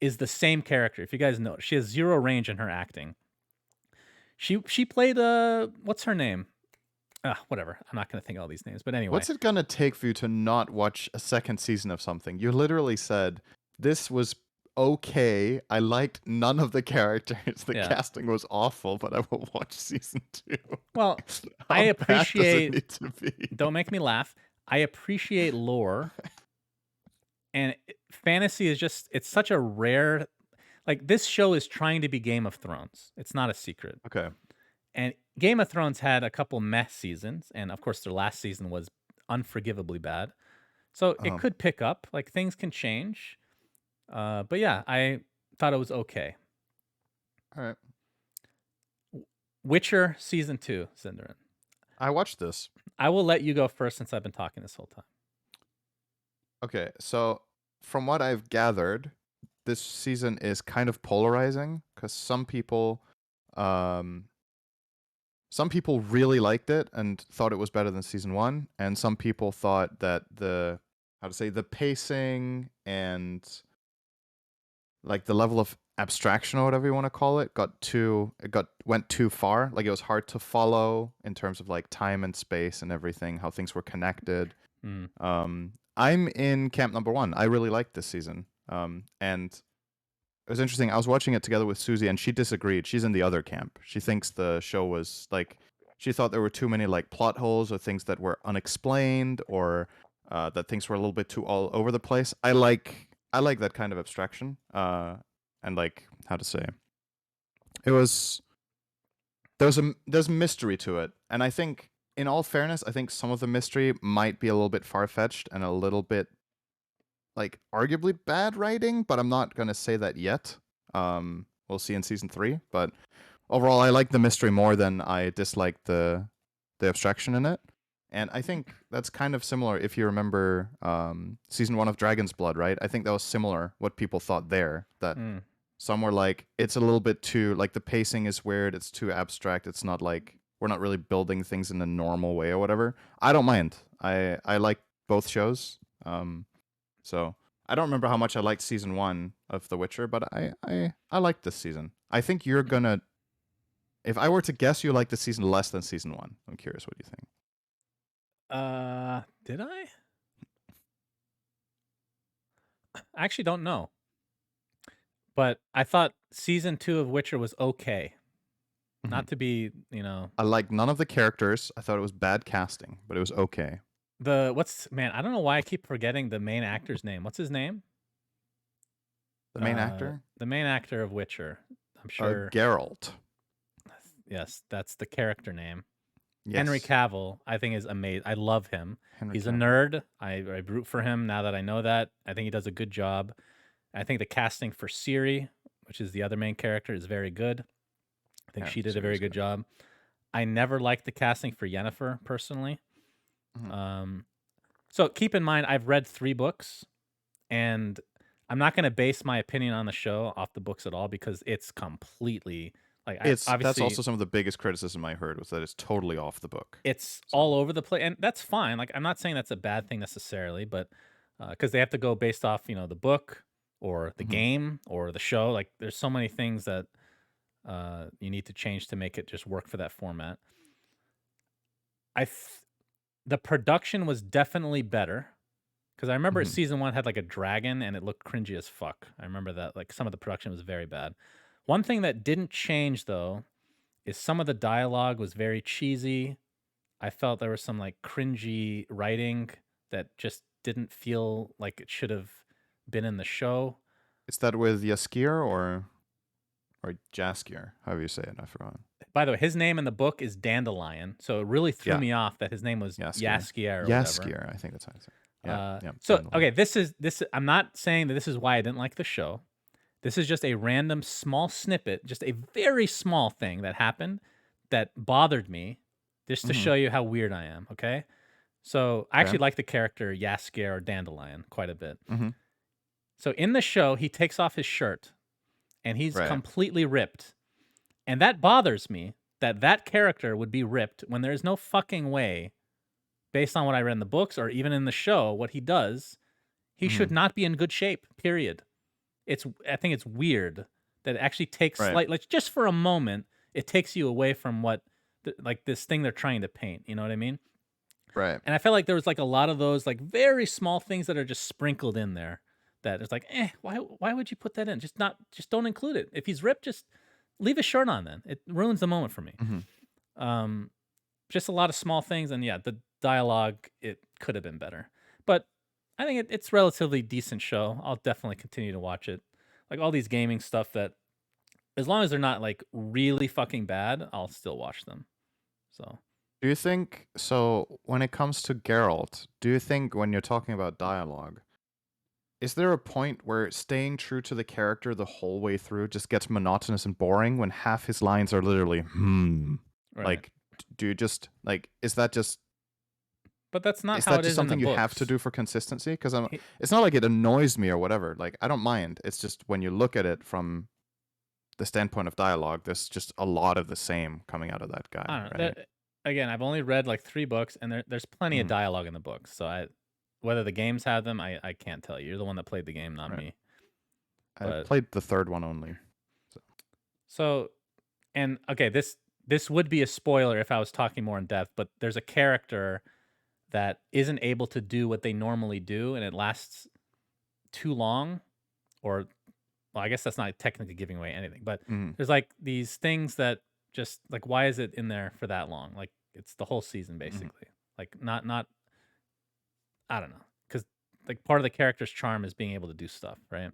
is the same character. If you guys know, she has zero range in her acting. She played what's her name? Whatever. I'm not gonna think of all these names. But anyway, what's it gonna take for you to not watch a second season of something? You literally said this was okay. I liked none of the characters. The casting was awful, but I will watch season 2. Well, I appreciate. Don't make me laugh. I appreciate lore, and fantasy is it's such a rare. Like, this show is trying to be Game of Thrones. It's not a secret. Okay. And Game of Thrones had a couple meh seasons, and of course their last season was unforgivably bad. So it could pick up. Like, things can change. But yeah, I thought it was okay. All right. Witcher season 2, syndereN. I watched this. I will let you go first since I've been talking this whole time. Okay, so from what I've gathered, this season is kind of polarizing because um, some people really liked it and thought it was better than season one, and some people thought that the pacing and like the level of abstraction or whatever you want to call it went too far. Like it was hard to follow in terms of like time and space and everything, how things were connected. Mm. I'm in camp number one. I really liked this season. And it was interesting. I was watching it together with Susie, and she disagreed. She's in the other camp. She thinks the show was like, she thought there were too many like plot holes or things that were unexplained, or that things were a little bit too all over the place. I like that kind of abstraction. And like how to say, it was there's mystery to it, and I think, in all fairness, I think some of the mystery might be a little bit far fetched and a little bit like arguably bad writing, but I'm not gonna say that yet. We'll see in season 3, but overall, I like the mystery more than I dislike the abstraction in it. And I think that's kind of similar if you remember season 1 of Dragon's Blood, right? I think that was similar what people thought there. That Mm. some were like, it's a little bit too, like the pacing is weird, it's too abstract, it's not like, we're not really building things in a normal way or whatever. I don't mind. I like both shows. So I don't remember how much I liked season 1 of The Witcher, but I liked this season. I think you're gonna, if I were to guess, you like the season less than season 1. I'm curious what you think. Did I? I actually don't know. But I thought season 2 of Witcher was okay. Mhm. Not to be, you know, I like none of the characters. I thought it was bad casting, but it was okay. I don't know why I keep forgetting the main actor's name. What's his name? The main actor, The main actor of Witcher. I'm sure. Geralt. Yes, that's the character name. Henry Yes, Cavill, I think, is amazing. I love him. Henry He's a Cavill. nerd. I root for him now that I know that. I think he does a good job. I think the casting for Ciri, which is the other main character, is very good. I think Yeah, she did a very series good good. job. I never liked the casting for Yennefer personally. Mhm. Um, so keep in mind, I've read 3 books, and I'm not going to base my opinion on the show off the books at all because it's completely like That's obviously also some of the biggest criticism I heard, was that it's totally off the book. it's So, all over the place, and that's fine. Like I'm not saying that's a bad thing necessarily, but because they have to go based off the book or the mhm. game or the show. Like there's so many things that you need to change to make it just work for that format. I th- the production was definitely better because I remember Mhm. season 1 had like a dragon and it looked cringy as fuck. I remember that like some of the production was very bad. One thing that didn't change though is some of the dialogue was very cheesy. I felt there was some like cringy writing that just didn't feel like it should have been in the show. Is that with Jaskier or Jaskier? However you say it, I forgot. By the way, his name in the book is Dandelion, so it really threw Yeah, me off that his name was Jaskier. Yaskier or whatever. Jaskier, I think that's how you say it. Yeah, yeah, So Dandelion. okay, this. I'm not saying that this is why I didn't like the show. This is just a random small snippet, just a very small thing that happened that bothered me, just to Mhm. show you how weird I am. Okay, so I Okay. actually like the character Yaskier or Dandelion quite a bit. Mhm. So in the show, he takes off his shirt and he's Right. completely ripped. And that bothers me that that character would be ripped when there's no fucking way, based on what I read in the books or even in the show, what he does, he should Mhm. not be in good shape, period. I think it's weird that it actually takes Right. like just for a moment, it takes you away from what like this thing they're trying to paint, you know what I mean? Right. And I felt like there was like a lot of those like very small things that are just sprinkled in there that it's like, why would you put that in? Just don't include it. If he's ripped, just leave his shirt on then. It ruins the moment for me. Mhm. Um, just a lot of small things, and yeah, the dialogue it could have been better. But I think it's relatively decent show. I'll definitely continue to watch it. Like all these gaming stuff that as long as they're not like really fucking bad, I'll still watch them. So Do you think so? When it comes to Geralt, do you think when you're talking about dialogue, is there a point where staying true to the character the whole way through just gets monotonous and boring when half his lines are literally Right. like do you just like But that's not is how that it just is in the something you have to books. do for consistency? Because I'm He, it's not like it annoys me or whatever. Like I don't mind. It's just when you look at it from the standpoint of dialogue, there's just a lot of the same coming out of that guy, I don't know. right? Again, I've only read like 3 books, and there's plenty of Mhm. dialogue in the books. So whether the games have them, I can't tell you. You're the one that played the game, not Right. me. I But played the third one only. So. so and okay, this would be a spoiler if I was talking more in depth, but there's a character that isn't able to do what they normally do, and it lasts too long, or well, I guess that's not technically giving away anything, but Mhm. there's like these things that just like why is it in there for that long? Like it's the whole season Mhm. basically. Like not I don't know, because like part of the character's charm is being able to do stuff, right?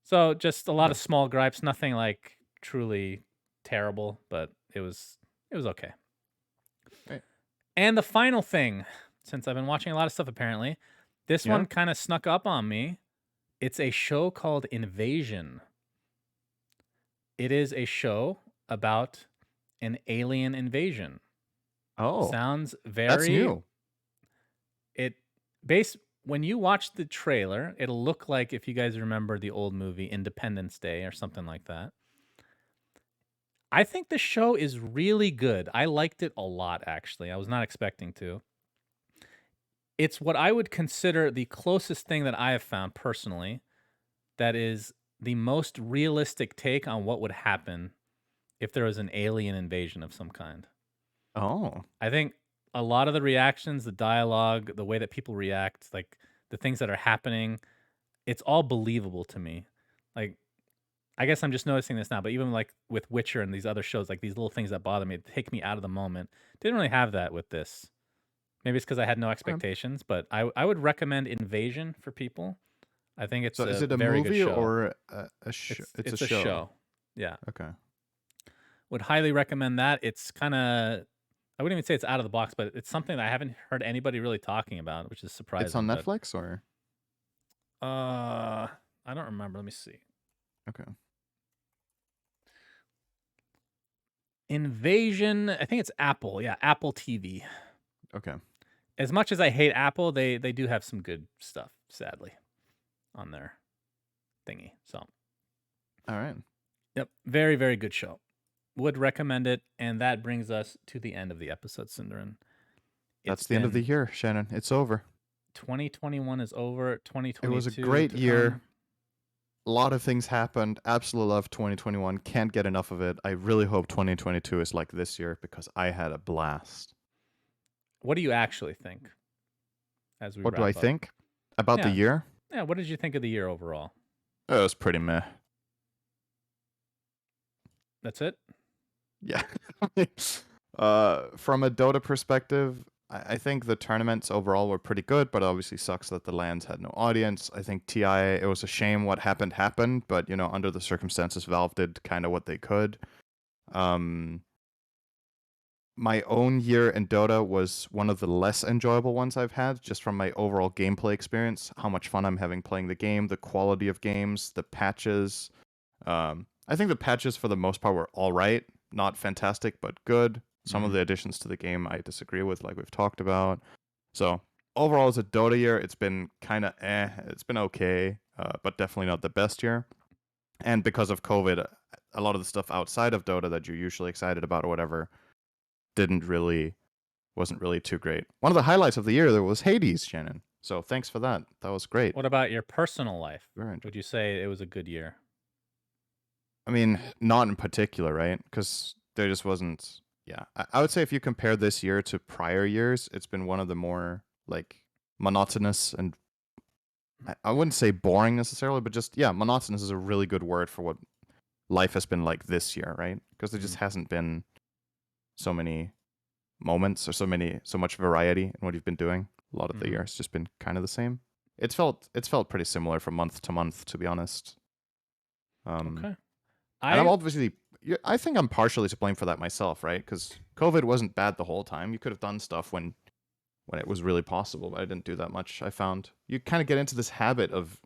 So just a lot Okay. of small gripes, nothing like truly terrible, but it was okay. Right. And the final thing, since I've been watching a lot of stuff apparently, this Yeah. one kind of snuck up on me. It's a show called Invasion. It is a show about an alien invasion. Oh, Sounds that's very new. it base when you watch the trailer, it'll look like if you guys remember the old movie Independence Day or something like that. I think the show is really good. I liked it a lot actually. I was not expecting to. It's what I would consider the closest thing that I have found personally that is the most realistic take on what would happen if there was an alien invasion of some kind. Oh. I think a lot of the reactions, the dialogue, the way that people react, like the things that are happening, it's all believable to me. Like, I guess I'm just noticing this now, but even like with Witcher and these other shows, like these little things that bother me, take me out of the moment. Didn't really have that with this. Maybe it's because I had no Okay. expectations, but I would recommend Invasion for people. I think it's So is a it a very good movie show. or It's it's a it's a show? show. Yeah. Okay. Would highly recommend that. It's kinda I wouldn't even say it's out of the box, but it's something that I haven't heard anybody really talking about, which is It's on surprising, but, Netflix or uh, I don't remember, let me see. okay. Invasion, I think it's Apple, yeah, Apple TV. Okay. As much as I hate Apple, they do have some good stuff, sadly, on their thingy, so, All right. yep, very, very good show. Would recommend it, and that brings us to the end of the episode, syndereN. It's That's the end of the been year, Shannon. It's over. 2021 is over, It was a 2022 great to year. come. A lot of things happened. Absolutely love 2021. Can't get enough of it. I really hope 2022 is like this year because I had a blast. What do you actually think as we What do I wrap up? think about the Yeah. year? Yeah, what did you think of the year overall? It was pretty meh. That's it? Yeah. From a Dota perspective, I think the tournaments overall were pretty good, but obviously sucks that the lands had no audience. I think TI, it was a shame what happened, but you know, under the circumstances, Valve did kind of what they could. Um, my own year in Dota was one of the less enjoyable ones I've had, just from my overall gameplay experience, how much fun I'm having playing the game, the quality of games, the patches. I think the patches for the most part were all right, not fantastic, but good. Some of Mhm. the additions to the game I disagree with, like we've talked about. So overall, as a Dota year, it's been kind of It's been okay, but definitely not the best year. And because of COVID, a lot of the stuff outside of Dota that you're usually excited about or whatever didn't really wasn't really too great. One of the highlights of the year there was Hades, Shannon. So thanks for that. That was great. What about your personal life? Very Would enjoyable. you say it was a good year? I mean, not in particular, right? Because there just wasn't. Yeah, I would say if you compare this year to prior years, it's been one of the more like monotonous and I wouldn't say boring necessarily, but just yeah, monotonous is a really good word for what life has been like this year, right? Because there just Mhm. hasn't been so many moments or so much variety in what you've been doing. A lot of the year Mhm. it's just been kind of the same. It's felt pretty similar from month to month, to be honest. Um, Okay. and I'm I obviously, I think I'm partially to blame for that myself, right? Because COVID wasn't bad the whole time. You could have done stuff when when it was really possible, but I didn't do that much. I found you kind of get into this habit of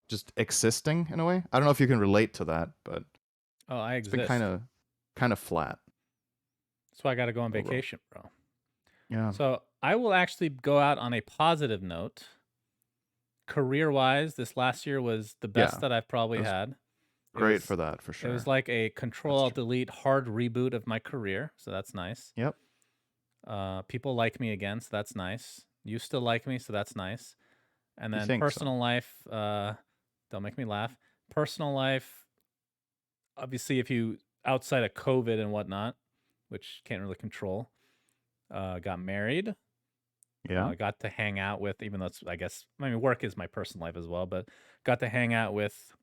just existing in a way. I don't know if you can relate to that, but Oh, I it's been exist. kind of flat That's why I got to go on overall. vacation, bro. Yeah, So I will actually go out on a positive note. Career-wise, this last year was the best yeah, that I've it probably was had. It great was for that for it was sure. like a That's Control Alt true. Delete hard reboot of my career, so that's nice. Yep. People like me again, so that's nice. You still like me, so that's nice. And You then think so? personal life, don't make me laugh. Personal life, obviously, if you outside of COVID and whatnot, which can't really control, got married. Yeah. Got to hang out with, even though it's, I guess, I mean, work is my personal life as well, but got to hang out with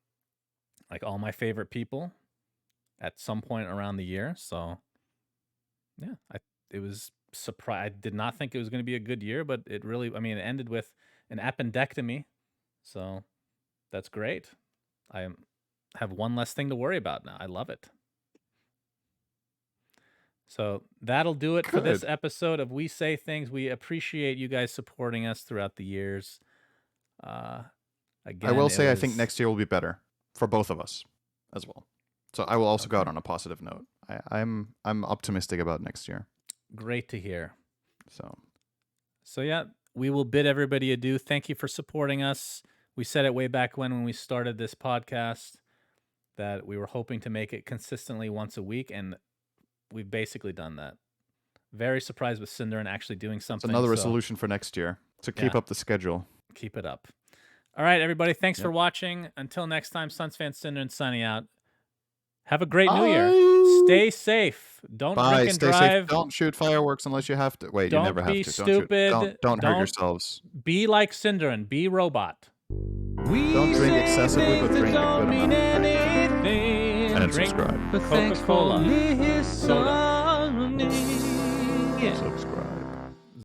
like all my favorite people at some point around the year. So yeah, it was surprise. I did not think it was going to be a good year, but it really, I mean, it ended with an appendectomy. So that's great. I have one less thing to worry about now. I love it. So that'll do it for this Good. episode of We Say Things. We appreciate you guys supporting us throughout the years. Uh, I Again, will it say I think was next year will be better for both of us as well. So I will also go okay. out on a positive note. I'm optimistic about next year. Great to hear. So So yeah, we will bid everybody adieu. Thank you for supporting us. We said it way back when we started this podcast that we were hoping to make it consistently once a week, and we've basically done that. Very surprised with syndereN actually doing it's something. another So resolution for next year to keep yeah, up the schedule. keep it up. All right, everybody. Thanks for Yep. watching. Until next time, SUNSfan syndereN signing out. Have a great new year. Bye. Stay safe. Don't drink Bye. and Stay safe. drive. Don't shoot fireworks unless you have to. Wait, you never Don't have be to. Don't shoot. stupid. Don't hurt Don't yourselves. be like syndereN. Be robot. Don't drink excessively, but drink a good amount. Anything. And then Drink subscribe. Coca-Cola soda. Subscribe.